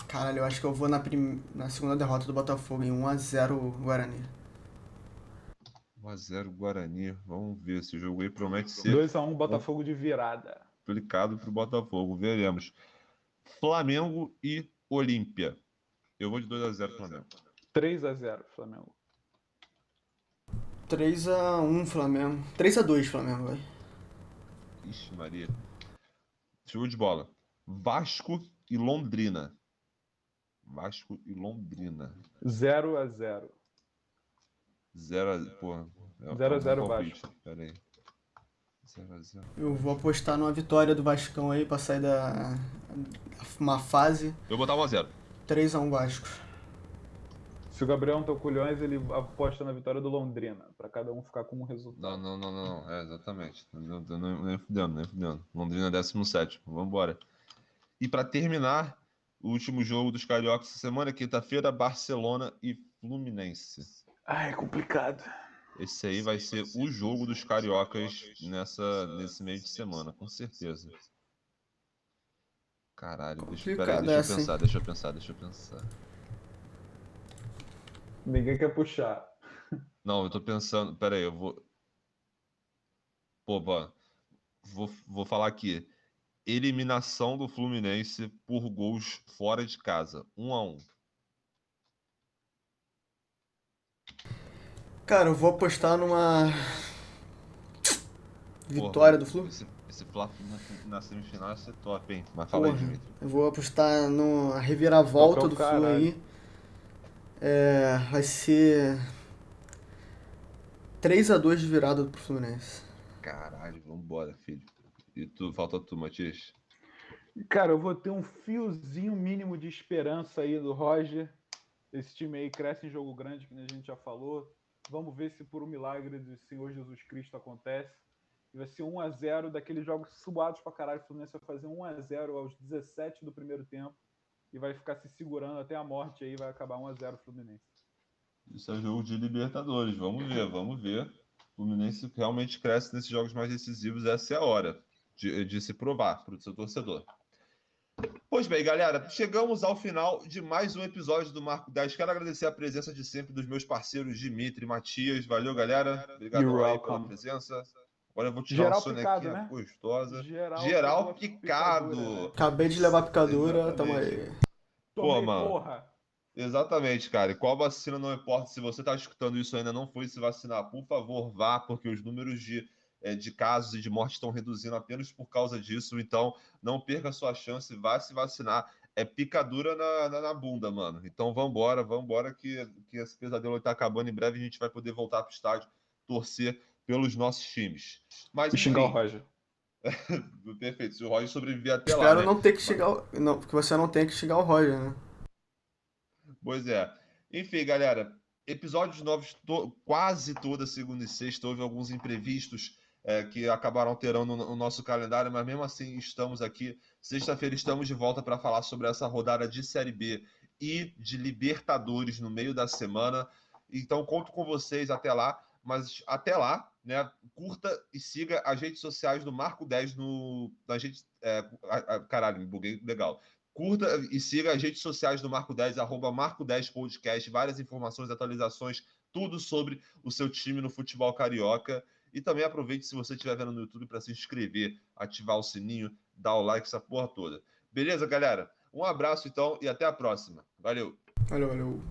Caralho, eu acho que eu vou na segunda derrota do Botafogo, em 1-0 Guarani. 1-0 Guarani. Vamos ver. Esse jogo aí promete ser 2-1 Botafogo de virada. complicado pro Botafogo. Veremos. Flamengo e Olímpia. Eu vou de 2-0 Flamengo. 3-0 Flamengo. 3-1 Flamengo. 3-2 Flamengo, vai. Ixi, Maria. Jogo de bola. Vasco e Londrina. Vasco e Londrina. 0-0. 0-0. Porra. 0-0 Vasco. Pera aí. 0-0. Eu vou apostar numa vitória do Vascão aí pra sair da uma fase. Eu vou botar 1-0. 3-1 Vasco. Se o Gabriel não tem culhões, ele aposta na vitória do Londrina, pra cada um ficar com um resultado. Não. Exatamente. Nem fudendo. Londrina 17º. Vambora. E para terminar, o último jogo dos Cariocas essa semana, quinta-feira, Barcelona e Fluminense. É complicado. Esse aí vai ser o jogo dos Cariocas nesse meio de semana, com certeza. Caralho, deixa eu pensar. Ninguém quer puxar. Não, eu tô pensando. Pera aí, eu vou. Pô, vou falar aqui. Eliminação do Fluminense por gols fora de casa. 1-1. Cara, eu vou apostar numa vitória do Flu. Esse Fla na semifinal ia ser top, hein? Mas fala aí, Porra, Dimitri. eu vou apostar numa reviravolta do Flu aí. Vai ser 3-2 de virada pro Fluminense. Caralho, vambora, filho. E falta tu, Matias. Cara, eu vou ter um fiozinho mínimo de esperança aí do Roger. Esse time aí cresce em jogo grande, que a gente já falou. Vamos ver se por um milagre do Senhor Jesus Cristo acontece. E vai ser 1-0 daqueles jogos suados pra caralho. O Fluminense vai fazer 1-0 aos 17 do primeiro tempo e vai ficar se segurando até a morte aí, vai acabar 1-0 Fluminense. Isso é jogo de Libertadores, vamos ver. O Fluminense realmente cresce nesses jogos mais decisivos, essa é a hora de se provar para o seu torcedor. Pois bem, galera, chegamos ao final de mais um episódio do Marco 10. Quero agradecer a presença de sempre dos meus parceiros Dimitri e Matias. Valeu, galera. Obrigado aí pela presença. Agora eu vou tirar uma sonequinha né? gostosa. Geral picado. Né? Acabei de levar a picadura, tamo aí. Pô, mano. Exatamente, cara. E qual vacina não importa. Se você tá escutando isso e ainda não foi se vacinar, por favor, vá, porque os números de casos e de mortes estão reduzindo apenas por causa disso. Então, não perca a sua chance, vá se vacinar. É picadura na bunda, mano. Então, vambora, que esse pesadelo tá acabando. Em breve a gente vai poder voltar pro estádio, torcer pelos nossos times. Mas, enfim, xingar o Roger. Perfeito. Se o Roger sobreviver até Espero lá, né? não ter que xingar não, que você não tenha que xingar o Roger, né? Pois é. Enfim, galera, episódios novos quase toda segunda e sexta. Houve alguns imprevistos que acabaram alterando o nosso calendário, mas mesmo assim estamos aqui. Sexta-feira estamos de volta para falar sobre essa rodada de Série B e de Libertadores no meio da semana. Então, conto com vocês até lá. Mas até lá, né? Curta e siga as redes sociais do Marco 10 na gente. Caralho, me buguei legal. Curta e siga as redes sociais do Marco 10, @Marco 10 Podcast, várias informações, atualizações, tudo sobre o seu time no futebol carioca. E também aproveite, se você estiver vendo no YouTube, para se inscrever, ativar o sininho, dar o like, essa porra toda. Beleza, galera? Um abraço, então, e até a próxima. Valeu! Valeu.